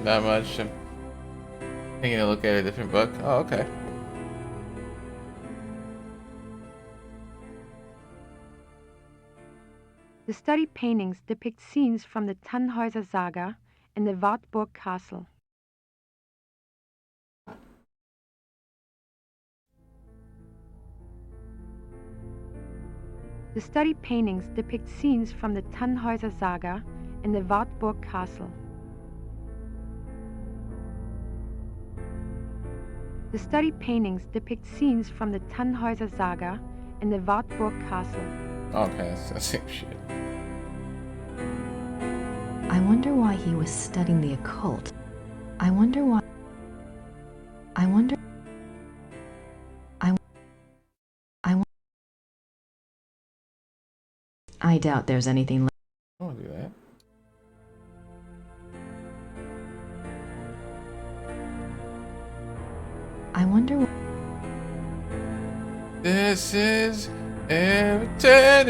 Not much. I'm taking a look at a different book. Oh, okay. The study paintings depict scenes from the Tannhäuser Saga and the Wartburg Castle. The study paintings depict scenes from the Tannhäuser Saga and the Wartburg Castle. The study paintings depict scenes from the Tannhäuser Saga and the Wartburg Castle. Okay, it's the same shit. I wonder why he was studying the occult. I wonder why. I wonder. I doubt there's anything left. I won't do that. I wonder. This is Everton.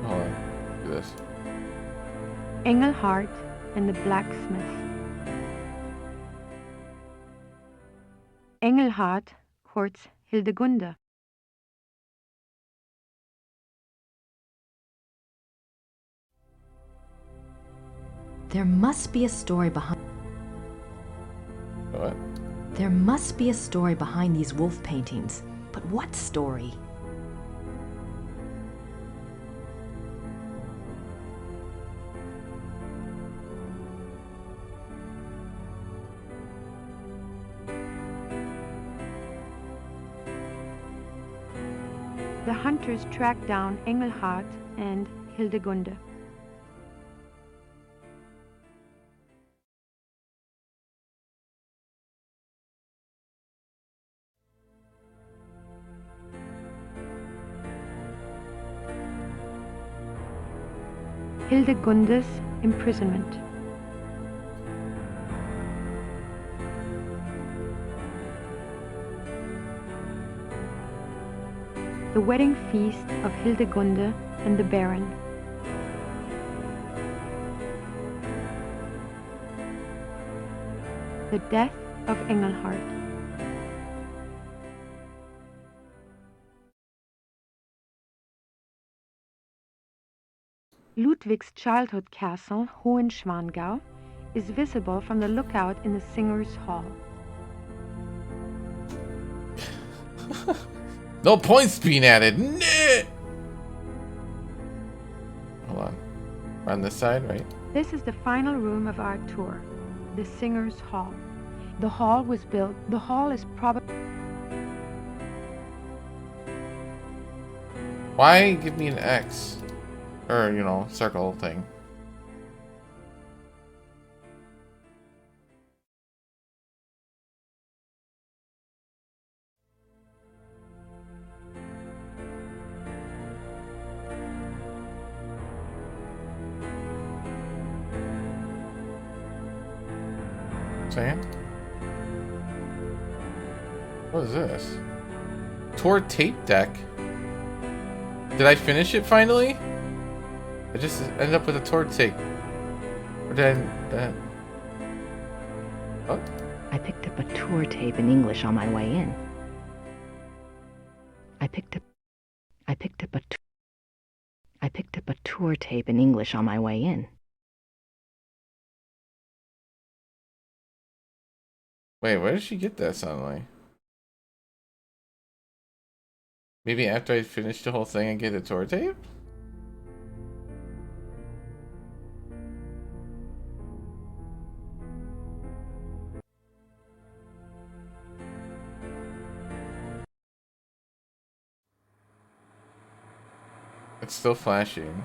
Hold on. Do this. Engelhart and the Blacksmith. Engelhart courts Hildegunde. There must be a story behind. What? There must be a story behind these wolf paintings. But what story? The hunters track down Engelhart and Hildegunde. Hildegunde's imprisonment. The wedding feast of Hildegunde and the Baron. The death of Engelhart. Ludwig's childhood castle, Hohenschwangau, is visible from the lookout in the Singers' Hall. No points being added. Nah. Hold on. We're on this side, right? This is the final room of our tour, the Singers' Hall. The hall is probably... Why give me an X? Or, you know, circle thing. Saying? What is this? Tour tape deck. Did I finish it finally? I just ended up with a tour tape. Or did I... What? I picked up a tour tape in English on my way in. I picked up a tour tape in English on my way in. Wait, where did she get that suddenly? Maybe after I finish the whole thing and get a tour tape? It's still flashing.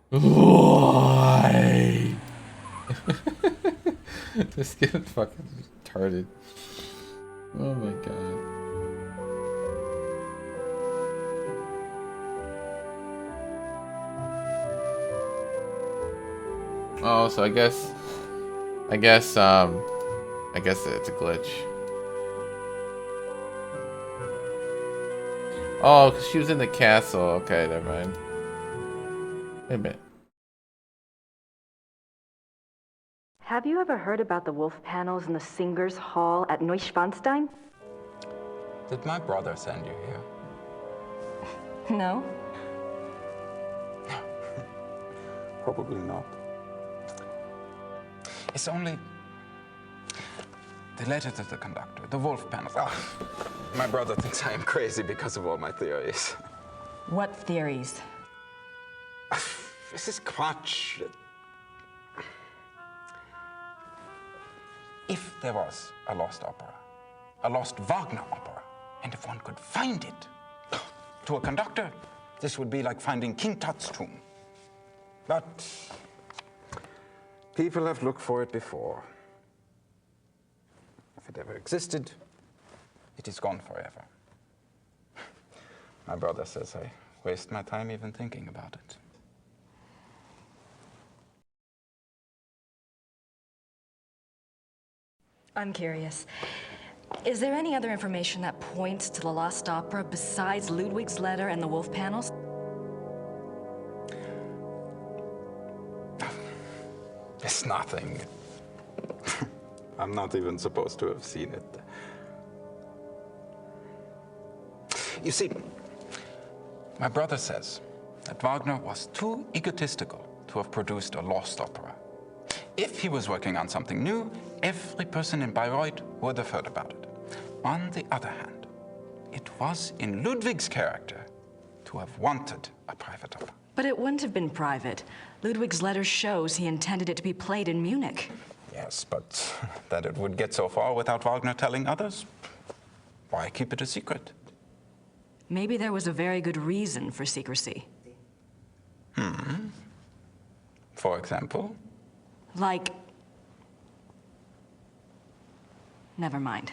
Why? This kid fucking retarded. Oh my god. Oh, so I guess it's a glitch. Oh, 'cause she was in the castle. Okay, never mind. Wait a minute. Have you ever heard about the wolf panels in the Singers' Hall at Neuschwanstein? Did my brother send you here? No. Probably not. It's only... The letter to the conductor, the wolf panels. Oh, my brother thinks I am crazy because of all my theories. What theories? This is Quatsch. If there was a lost opera, a lost Wagner opera, and if one could find it, to a conductor, this would be like finding King Tut's tomb. But people have looked for it before. If it ever existed, it is gone forever. My brother says I waste my time even thinking about it. I'm curious. Is there any other information that points to the lost opera besides Ludwig's letter and the wolf panels? It's nothing. I'm not even supposed to have seen it. You see, my brother says that Wagner was too egotistical to have produced a lost opera. If he was working on something new, every person in Bayreuth would have heard about it. On the other hand, it was in Ludwig's character to have wanted a private opera. But it wouldn't have been private. Ludwig's letter shows he intended it to be played in Munich. Yes, but that it would get so far without Wagner telling others, why keep it a secret? Maybe there was a very good reason for secrecy. For example? Like... Never mind.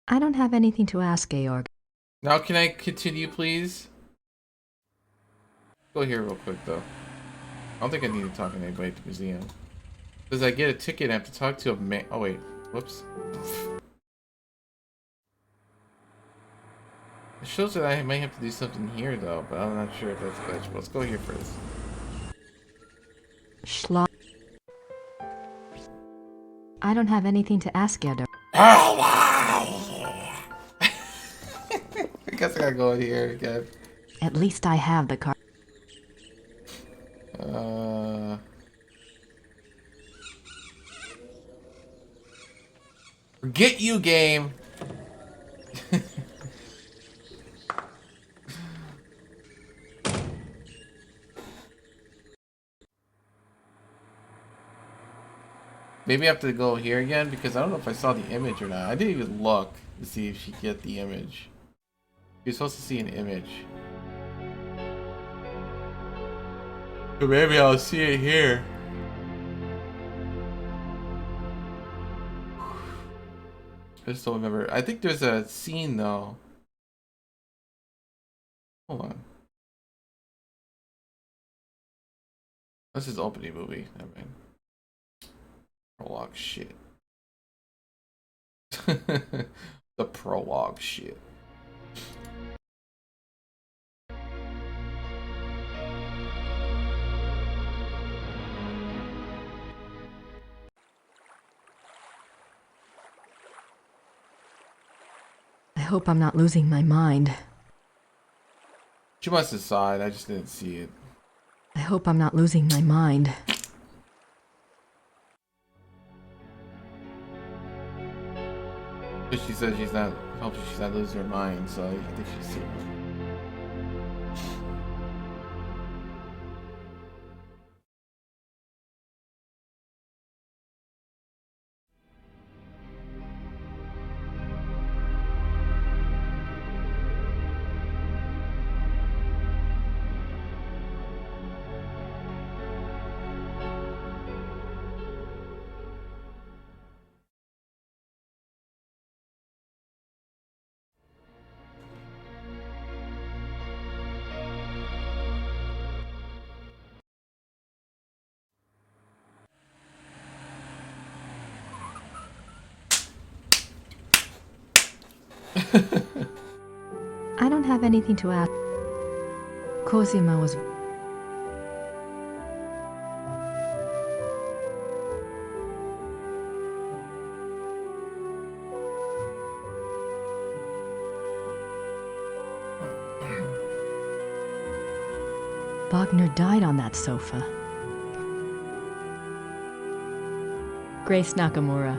I don't have anything to ask, Georg. Now can I continue, please? Go here real quick, though. I don't think I need to talk to anybody at the museum. Does I get a ticket and I have to talk to a man? Oh, wait. Whoops. It shows that I might have to do something here, though, but I'm not sure if that's glitch. Let's go here first. Schloss. I don't have anything to ask, Georg. I guess I gotta go in here again. At least I have the card. Forget you, game. Maybe I have to go here again because I don't know if I saw the image or not. I didn't even look to see if she get the image. You're supposed to see an image. So maybe I'll see it here. I just don't remember. I think there's a scene though. Hold on. This is opening movie. Never mind. Prologue shit. The prologue shit. I hope I'm not losing my mind. She must have saw it. I just didn't see it. I hope I'm not losing my mind. But she said she's not. Hopefully she's not losing her mind. So I think she's serious. I don't have anything to ask. Cosima was... Wagner died on that sofa. Grace Nakamura.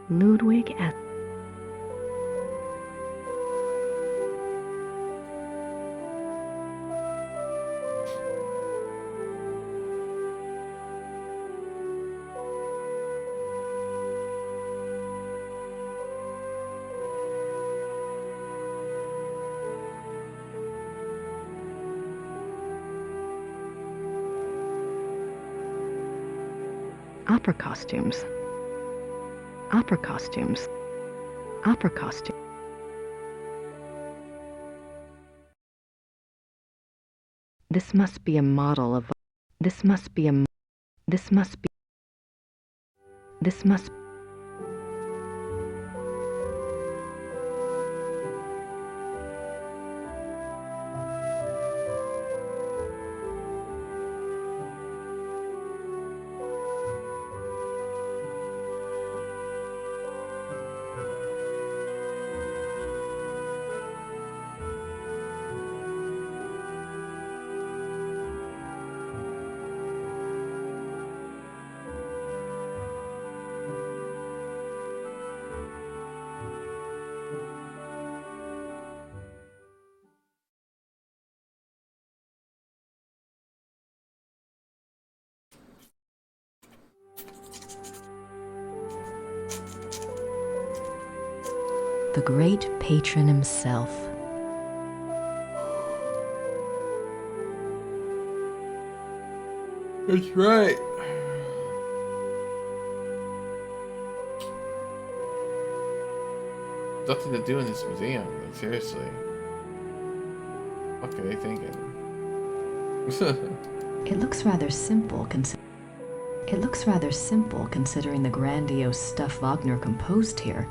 Ludwig at opera costumes. Opera costumes. Opera costume. This must be a model of. This must be a. This must be. This must. The great patron himself. That's right. Nothing to do in this museum, like, seriously. What are they thinking? It looks rather simple considering the grandiose stuff Wagner composed here.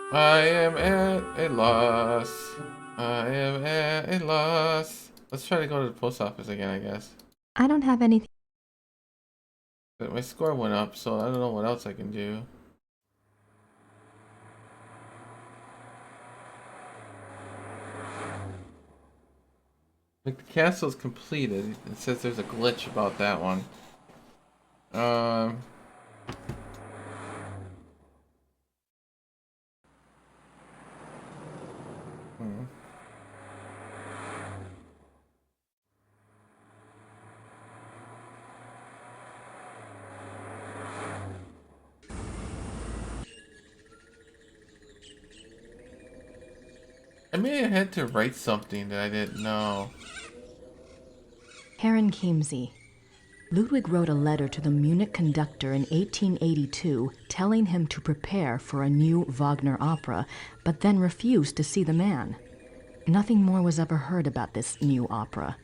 I am at a loss. I am at a loss. Let's try to go to the post office again, I guess. I don't have anything. But my score went up, so I don't know what else I can do. Like, the castle's completed. It says there's a glitch about that one. I may have had to write something that I didn't know. Herren Chiemsee. Ludwig wrote a letter to the Munich conductor in 1882 telling him to prepare for a new Wagner opera, but then refused to see the man. Nothing more was ever heard about this new opera.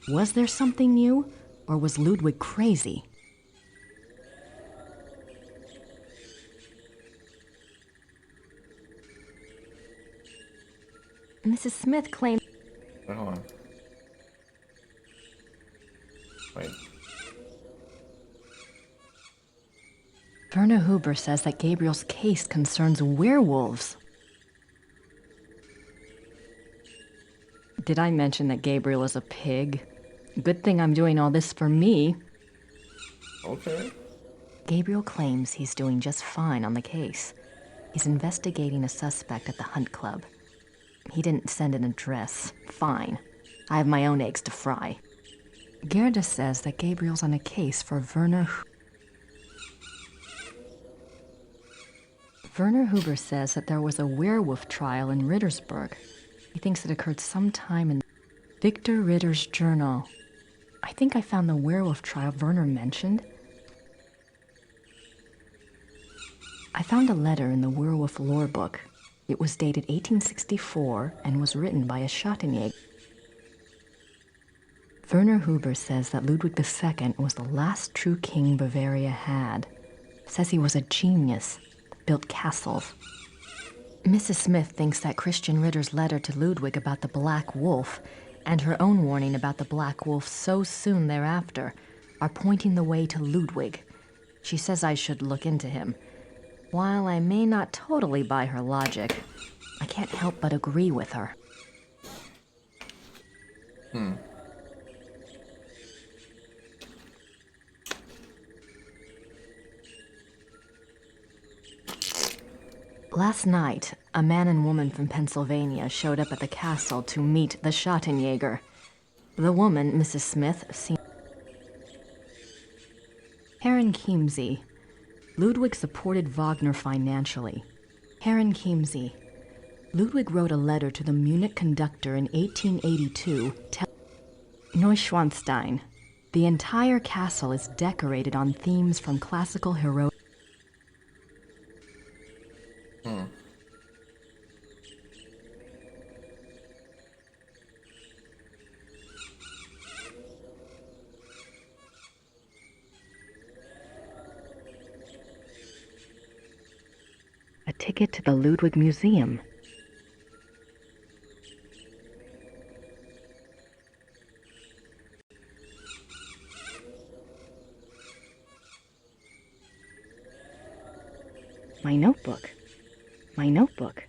Was there something new, or was Ludwig crazy? Mrs. Smith claimed. Wait, hold on. Wait. Werner Huber says that Gabriel's case concerns werewolves. Did I mention that Gabriel is a pig? Good thing I'm doing all this for me. Okay. Gabriel claims he's doing just fine on the case. He's investigating a suspect at the Hunt Club. He didn't send an address. Fine. I have my own eggs to fry. Gerda says that Gabriel's on a case for Werner. Werner Huber says that there was a werewolf trial in Rittersburg. He thinks it occurred sometime in Victor Ritter's journal. I think I found the werewolf trial Werner mentioned. I found a letter in the werewolf lore book. It was dated 1864 and was written by a Schottenjäger. Werner Huber says that Ludwig II was the last true king Bavaria had. Says he was a genius, built castles. Mrs. Smith thinks that Christian Ritter's letter to Ludwig about the Black Wolf and her own warning about the Black Wolf so soon thereafter are pointing the way to Ludwig. She says I should look into him. While I may not totally buy her logic, I can't help but agree with her. Last night, a man and woman from Pennsylvania showed up at the castle to meet the Schottenjäger. The woman, Mrs. Smith, seemed... Herren Chiemsee. Ludwig supported Wagner financially. Herren Chiemsee. Ludwig wrote a letter to the Munich conductor in 1882 Neuschwanstein. The entire castle is decorated on themes from classical heroic... A ticket to the Ludwig Museum. My notebook. My notebook.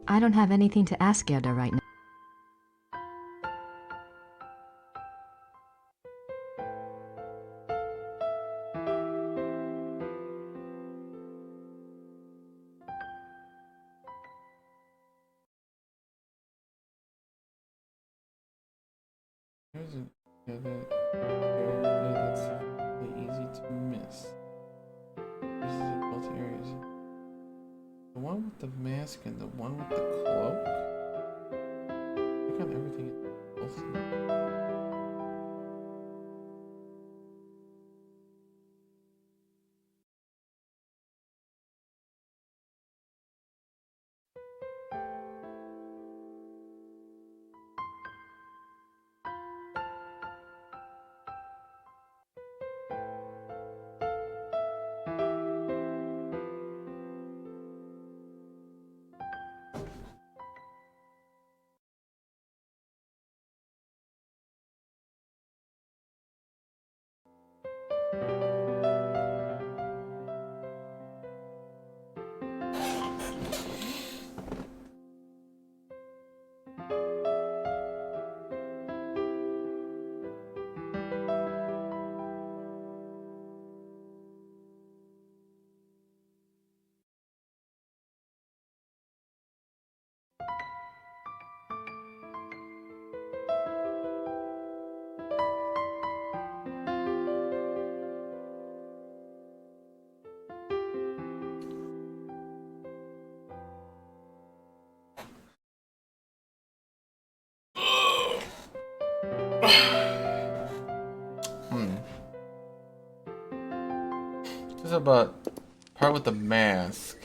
I don't have anything to ask Gerda right now. There's that's really easy to miss. This is both areas. The one with the mask and the one with the cloak? I got everything in both of them. This is about part with the mask.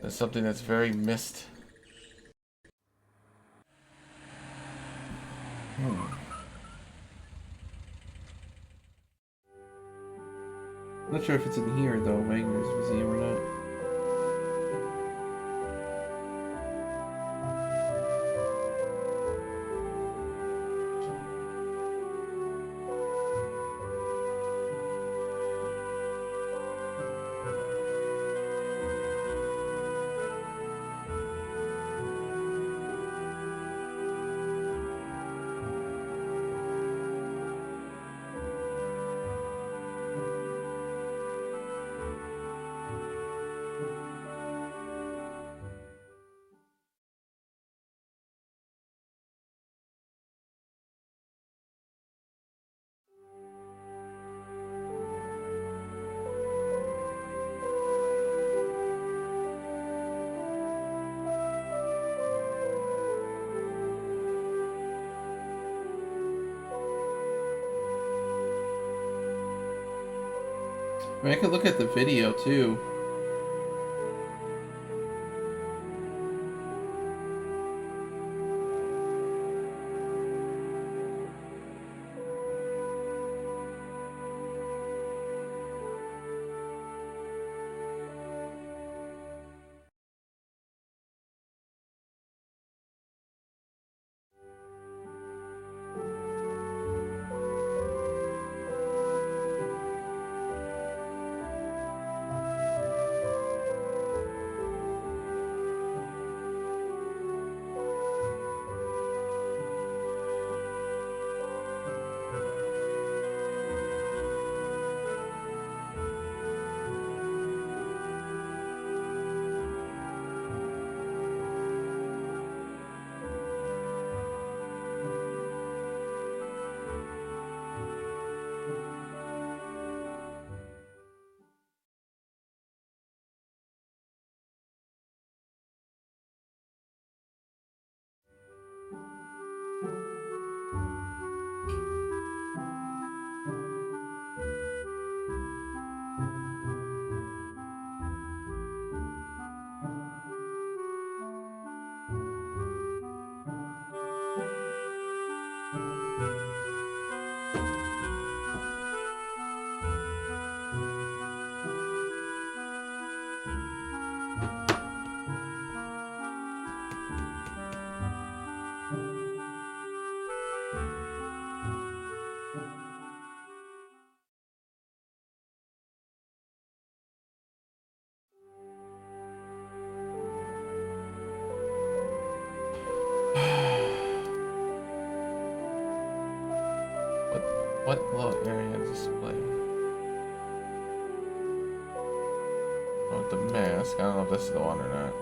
There's something that's very missed. Not sure if it's in here though, Wagner's Museum or not. I mean, I could look at the video too. What little area display? Oh, the mask. I don't know if this is the one or not.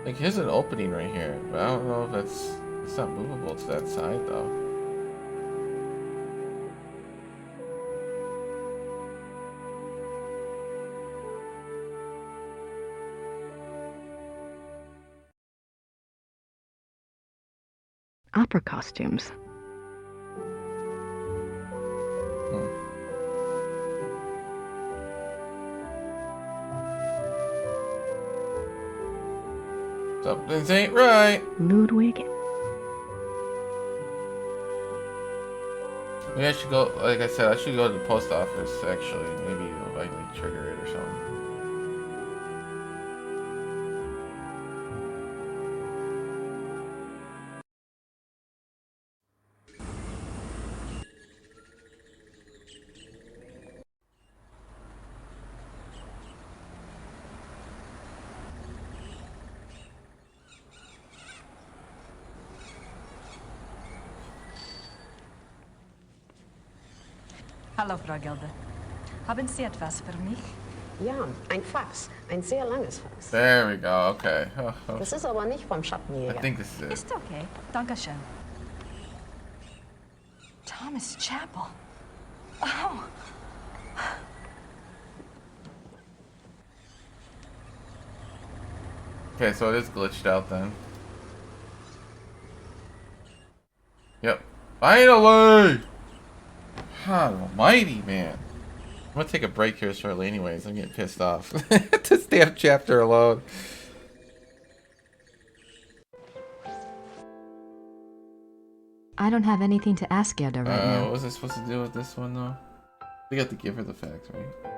Like, here's an opening right here, but I don't know if it's not movable to that side though. Opera costumes. Something's ain't right. Ludwig. Maybe I should go, like I said, I should go to the post office actually. Maybe it'll likely trigger it or something. Hallo, Frau Gelder. Haben Sie etwas für mich? Ja, ein Fax. Ein sehr langes Fax. There we go, okay. Das ist aber nicht vom Schattenjäger. I think this is it. Ist okay. Dankeschön. Thomas Chapel. Oh. Okay, so it is glitched out then. Yep. Finally! God almighty, man. I'm gonna take a break here shortly anyways. I'm getting pissed off. This damn chapter alone. I don't have anything to ask Gerda right now. What was I supposed to do with this one though? We got to give her the facts, right?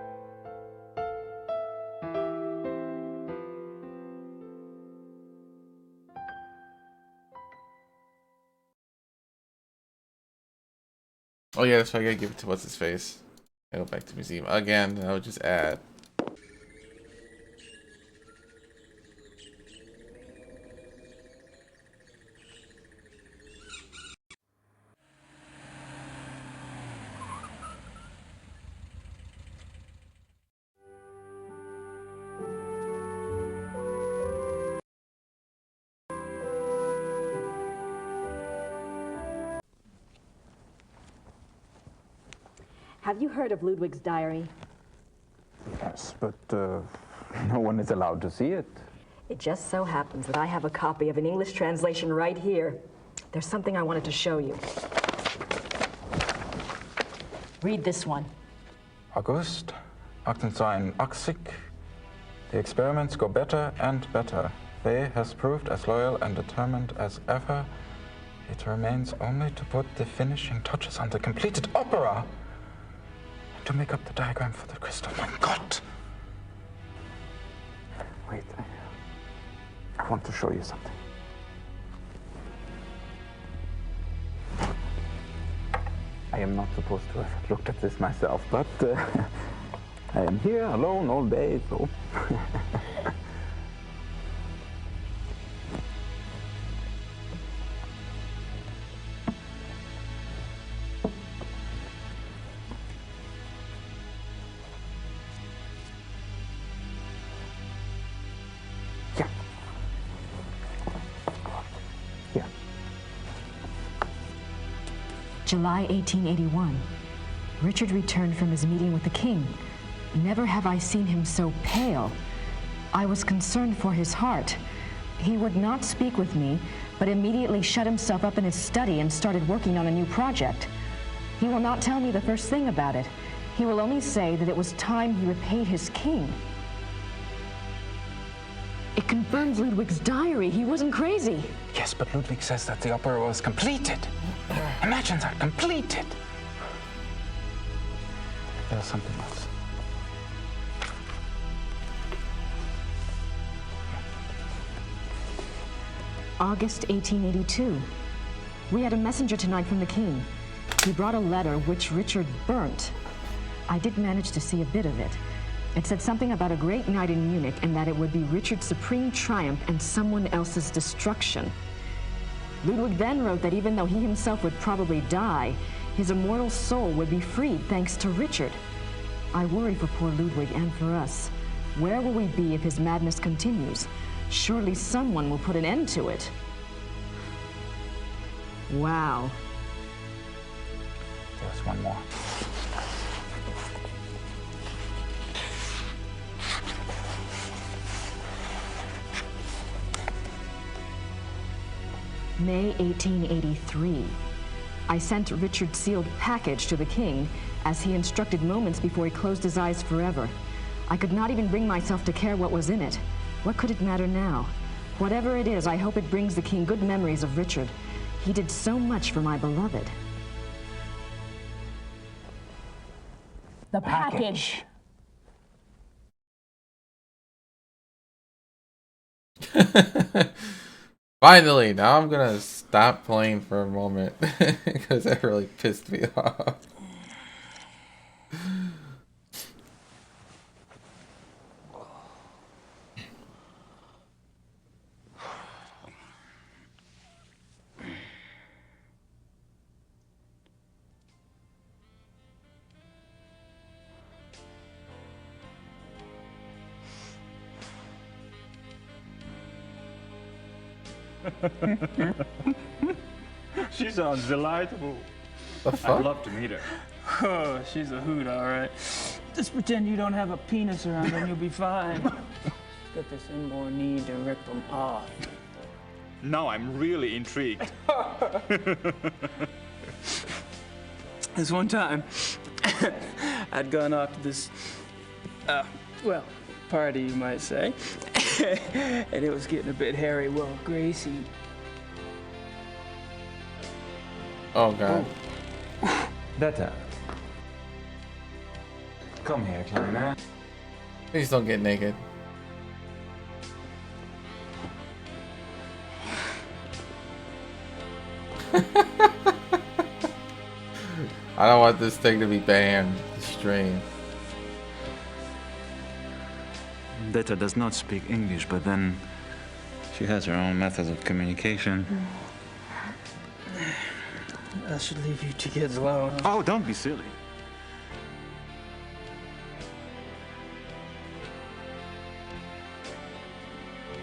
Oh yeah, that's why I gotta give it to what's his face. I go back to museum again. I would just add. Have you heard of Ludwig's diary? Yes, but no one is allowed to see it. It just so happens that I have a copy of an English translation right here. There's something I wanted to show you. Read this one. August, 1880. The experiments go better and better. Faye has proved as loyal and determined as ever. It remains only to put the finishing touches on the completed opera and to make up the diagram for the crystal. My God! Wait, I want to show you something. I am not supposed to have looked at this myself, but I am here alone all day, so... July 1881. Richard returned from his meeting with the king. Never have I seen him so pale. I was concerned for his heart. He would not speak with me, but immediately shut himself up in his study and started working on a new project. He will not tell me the first thing about it. He will only say that it was time he repaid his king. It confirms Ludwig's diary. He wasn't crazy. Yes, but Ludwig says that the opera was completed. Imagine that, completed. There's something else. August 1882. We had a messenger tonight from the king. He brought a letter which Richard burnt. I did manage to see a bit of it. It said something about a great night in Munich and that it would be Richard's supreme triumph and someone else's destruction. Ludwig then wrote that even though he himself would probably die, his immortal soul would be freed thanks to Richard. I worry for poor Ludwig and for us. Where will we be if his madness continues? Surely someone will put an end to it. Wow. There's one more. May 1883. I sent Richard's sealed package to the king, as he instructed moments before he closed his eyes forever. I could not even bring myself to care what was in it. What could it matter now? Whatever it is, I hope it brings the king good memories of Richard. He did so much for my beloved. The package. Finally, now I'm gonna stop playing for a moment because that really pissed me off. She sounds delightful. The fuck? I'd love to meet her. Oh, she's a hoot, all right. Just pretend you don't have a penis around and you'll be fine. Got this inborn need to rip them off. Now I'm really intrigued. This one time, I'd gone off to this, well, party, you might say. And it was getting a bit hairy. Well, Gracie... Oh, God. Better. Come here, Kleiner. Please don't get naked. I don't want this thing to be banned. The stream. Detta does not speak English, but then she has her own methods of communication. I should leave you two kids alone. Oh, don't be silly.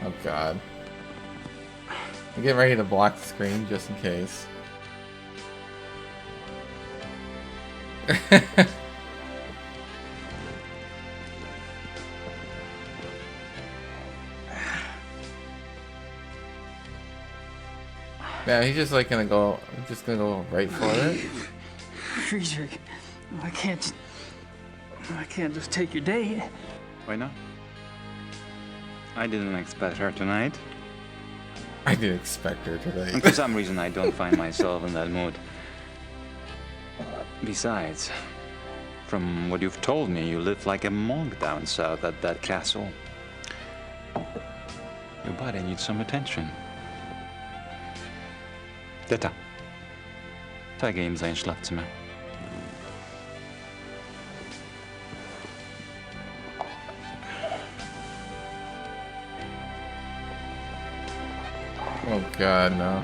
Oh, God. I'm getting ready to block the screen just in case. Yeah, he's just like gonna go right for it. Friedrich, I can't just take your date. Why not? I didn't expect her tonight. I didn't expect her today. And for some reason, I don't find myself in that mood. Besides, from what you've told me, you live like a monk down south at that castle. Your body needs some attention. Detta. Zeige ihm sein Schlafzimmer. Oh God, no.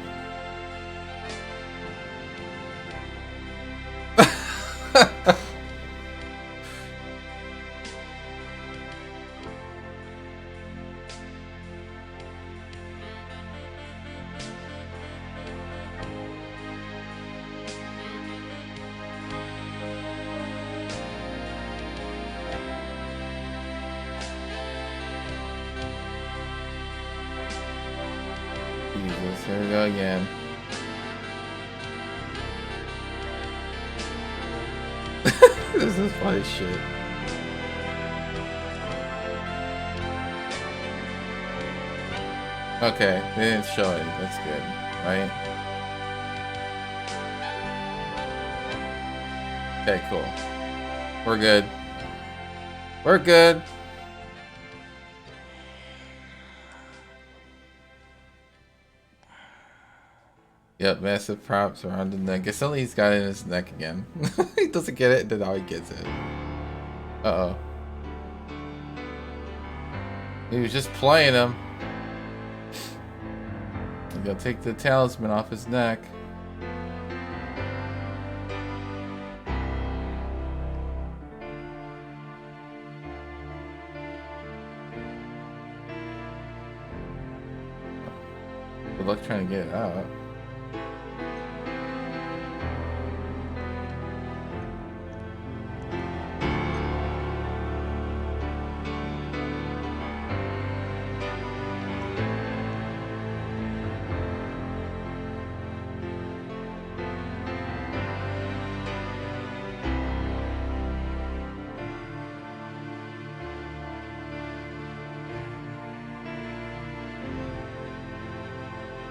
Jesus, here we go again. This is funny shit. Okay, they didn't show it. That's good, right? Okay, cool. We're good. We're good. Yep, massive props around the neck. Guess only he's got it in his neck again. He doesn't get it, then now he gets it. Uh-oh. He was just playing him. I'm gonna take the talisman off his neck. Good luck trying to get it out.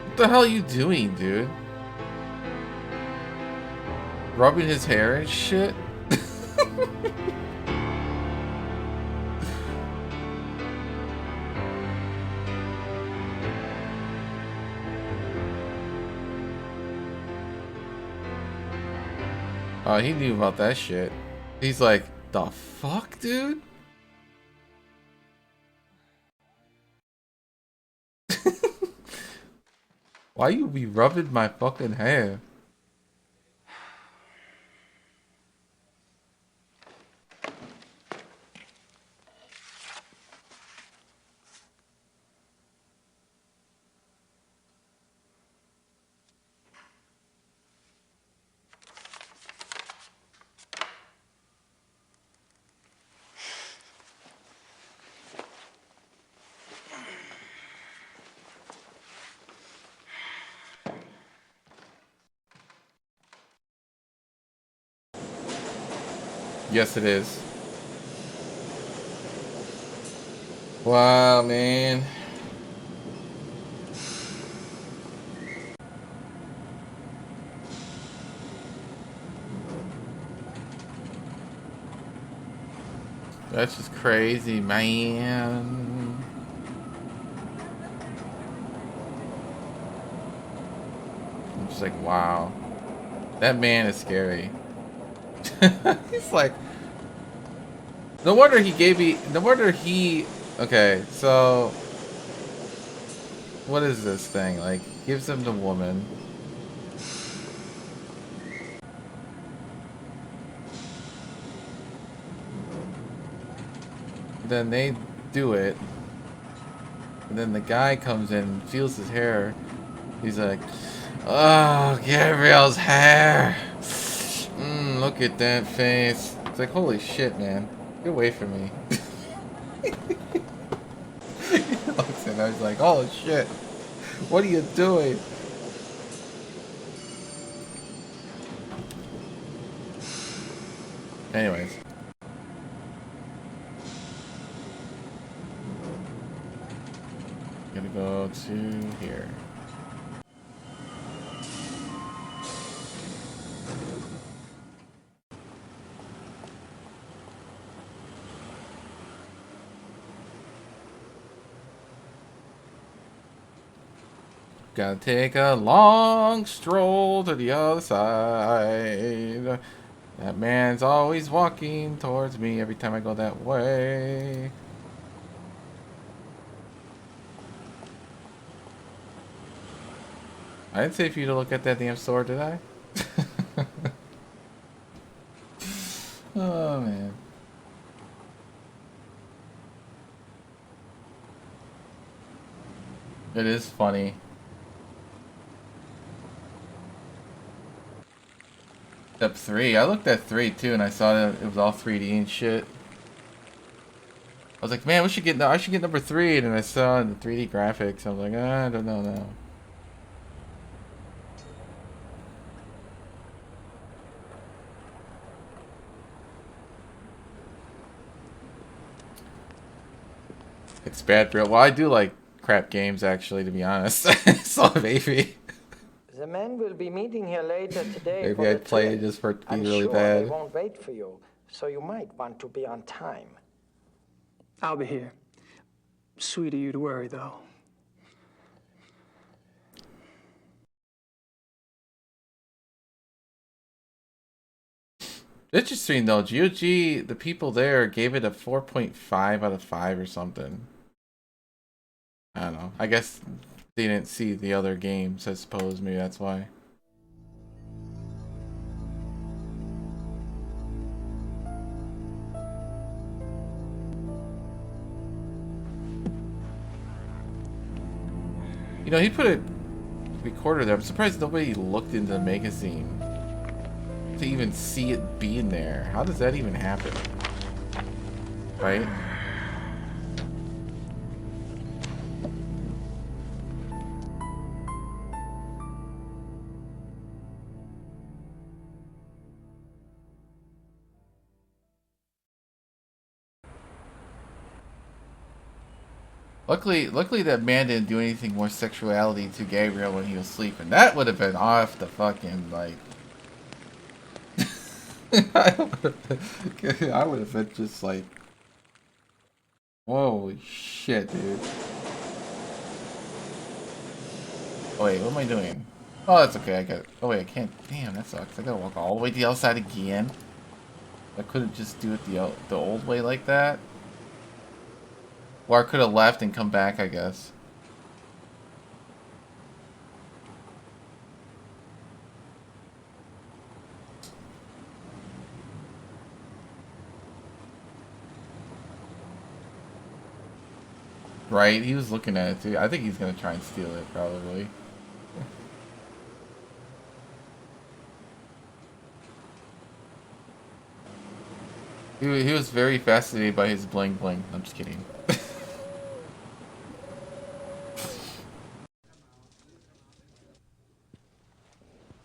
What the hell are you doing, dude? Rubbing his hair and shit? Oh, he knew about that shit. He's like, the fuck, dude? Why you be rubbing my fucking hair? Yes, it is. Wow, man. That's just crazy, man. I'm just like, wow. That man is scary. He's like, no wonder he gave me, no wonder he, okay, so, what is this thing? Like, gives him the woman. Then they do it. And then the guy comes in, feels his hair. He's like, oh, Gabriel's hair. Look at that face. It's like, holy shit, man. Get away from me. He looks and I was like, oh shit. What are you doing? Anyways. Gonna go to here. Gotta take a long stroll to the other side. That man's always walking towards me every time I go that way. I didn't say for you to look at that damn store, did I? Oh, man. It is funny. Step 3. I looked at 3 too, and I saw that it was all 3D and shit. I was like, man, I should get number 3, and then I saw the 3D graphics. I was like, I don't know now. It's bad, bro. Well, I do like crap games, actually, to be honest. So maybe. The men will be meeting here later today. Maybe I'd play it just for it to be really bad. They won't wait for you, so you might want to be on time. I'll be here. Sweet of you to worry, though. Interesting though, GOG, the people there gave it a 4.5 out of 5 or something. I don't know. I guess they didn't see the other games, I suppose. Maybe that's why. You know, he put a recorder there. I'm surprised nobody looked into the magazine to even see it being there. How does that even happen? Right? Luckily that man didn't do anything more sexuality to Gabriel when he was sleeping. That would have been off the fucking, like... I would have been just like... Holy shit, dude. Oh wait, what am I doing? Oh, that's okay, I got it. Oh wait, I can't... Damn, that sucks. I gotta walk all the way to the outside again. I couldn't just do it the old way like that. Or I could have left and come back, I guess. Right? He was looking at it too. I think he's gonna try and steal it, probably. He was very fascinated by his bling bling. I'm just kidding.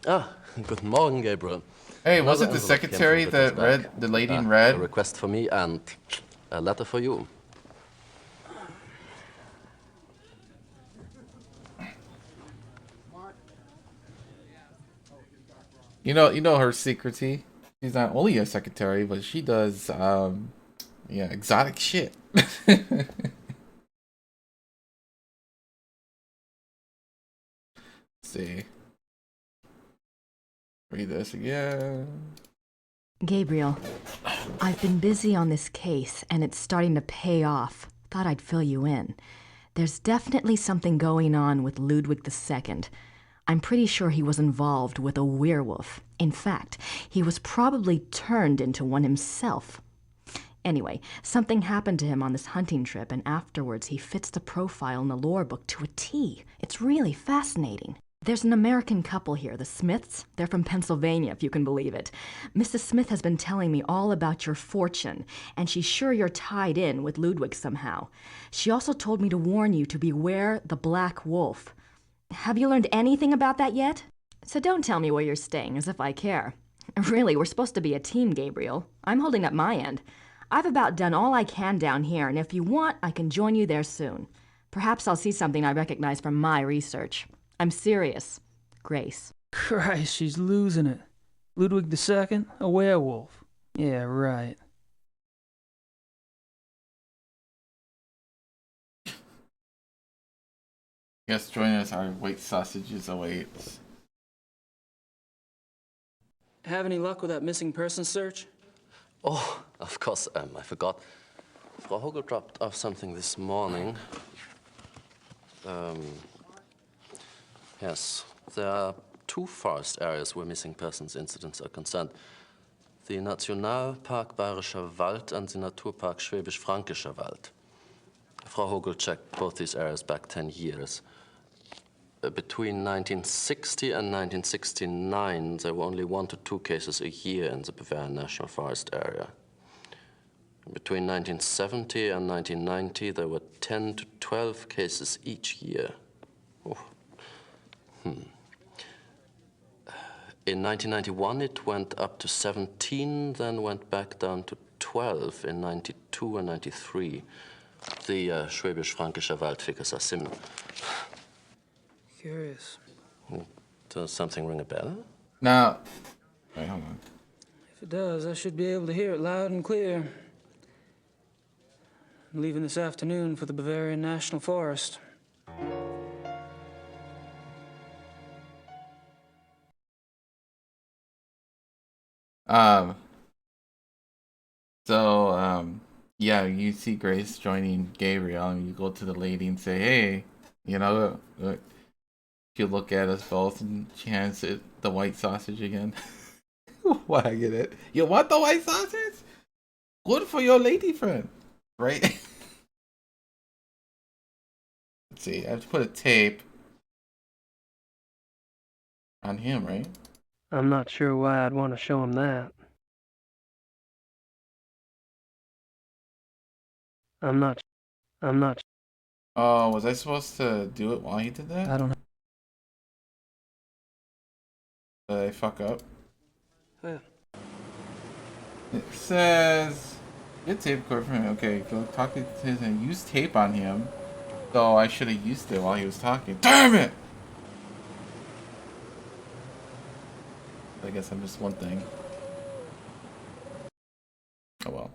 Ah, guten Morgen, Gabriel. Hey, was it the secretary that read, the lady in red? A request for me and a letter for you. You know her secrecy. She's not only a secretary, but she does, yeah, exotic shit. Let's see. Read this again. Gabriel, I've been busy on this case, and it's starting to pay off. Thought I'd fill you in. There's definitely something going on with Ludwig II. I'm pretty sure he was involved with a werewolf. In fact, he was probably turned into one himself. Anyway, something happened to him on this hunting trip, and afterwards he fits the profile in the lore book to a T. It's really fascinating. There's an American couple here, the Smiths. They're from Pennsylvania, if you can believe it. Mrs. Smith has been telling me all about your fortune, and she's sure you're tied in with Ludwig somehow. She also told me to warn you to beware the Black Wolf. Have you learned anything about that yet? So don't tell me where you're staying, as if I care. Really, we're supposed to be a team, Gabriel. I'm holding up my end. I've about done all I can down here, and if you want, I can join you there soon. Perhaps I'll see something I recognize from my research. I'm serious. Grace. Christ, she's losing it. Ludwig II, a werewolf. Yeah, right. Yes, join us. Our white sausages awaits. Have any luck with that missing person search? Oh, of course, I forgot. Frau Hogel dropped off something this morning. Yes, there are 2 forest areas where missing persons incidents are concerned. The Nationalpark Bayerischer Wald and the Naturpark Schwäbisch-Fränkischer Wald. Frau Hogel checked both these areas back 10 years. Between 1960 and 1969, there were only 1 to 2 cases a year in the Bavarian National Forest area. Between 1970 and 1990, there were 10 to 12 cases each year. Oh. In 1991, it went up to 17, then went back down to 12 in 92 and 93. The Schwäbisch-Fränkischer Wald figures are similar. Curious. Does something ring a bell? No. Wait, hold on. If it does, I should be able to hear it loud and clear. I'm leaving this afternoon for the Bavarian National Forest. Yeah, you see Grace joining Gabriel, and you go to the lady and say, hey, you know, she'll look at us both, and she hands it the white sausage again. Why I get it? You want the white sausage? Good for your lady friend, right? Let's see, I have to put a tape on him, right? I'm not sure why I'd want to show him that. I'm not. Oh, was I supposed to do it while he did that? I don't know. Did I fuck up? Yeah. It says, get tape recorder from him. Okay, go talk to his and use tape on him. So I should have used it while he was talking. Damn it! I guess I missed one thing. Oh well.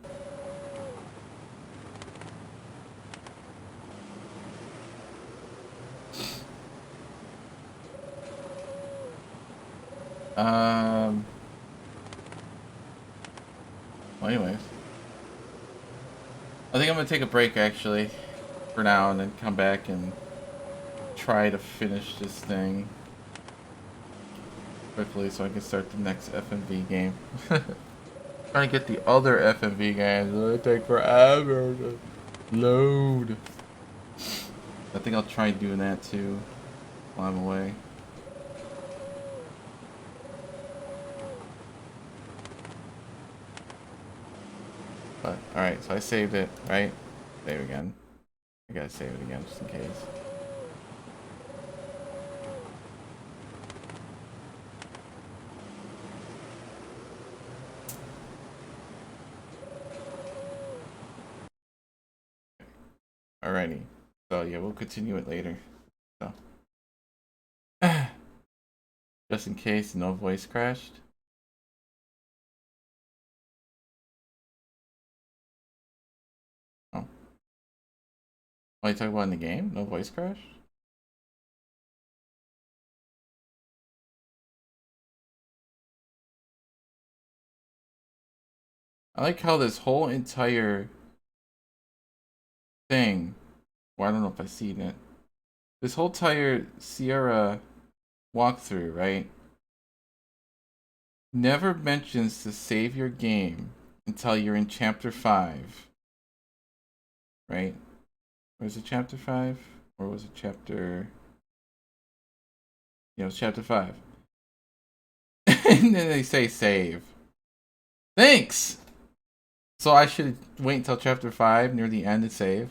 Well, anyways, I think I'm gonna take a break actually for now, and then come back and try to finish this thing quickly so I can start the next FMV game. Trying to get the other FMV games, it'll take forever to load. I think I'll try doing that too while I'm away. But, alright, so I saved it, right? Save again. I gotta save it again just in case. Alrighty. So yeah, we'll continue it later. So just in case no voice crashed. Oh. What are you talking about in the game? No voice crash? I like how this whole entire thing, well, I don't know if I've seen it. This whole entire Sierra walkthrough, right? Never mentions to save your game until you're in chapter 5. Right? Or was it chapter 5? Or was it chapter... Yeah, it was chapter 5. And then they say save. Thanks! So I should wait until chapter 5 near the end to save.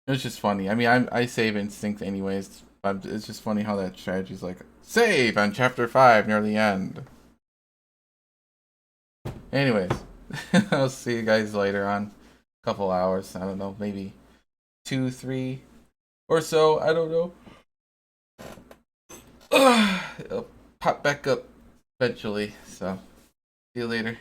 It was just funny. I mean, I save instinct anyways. But it's just funny how that strategy's like save on chapter 5 near the end. Anyways, I'll see you guys later on. A couple hours. I don't know, maybe 2, 3 or so. I don't know. It'll pop back up eventually. So see you later.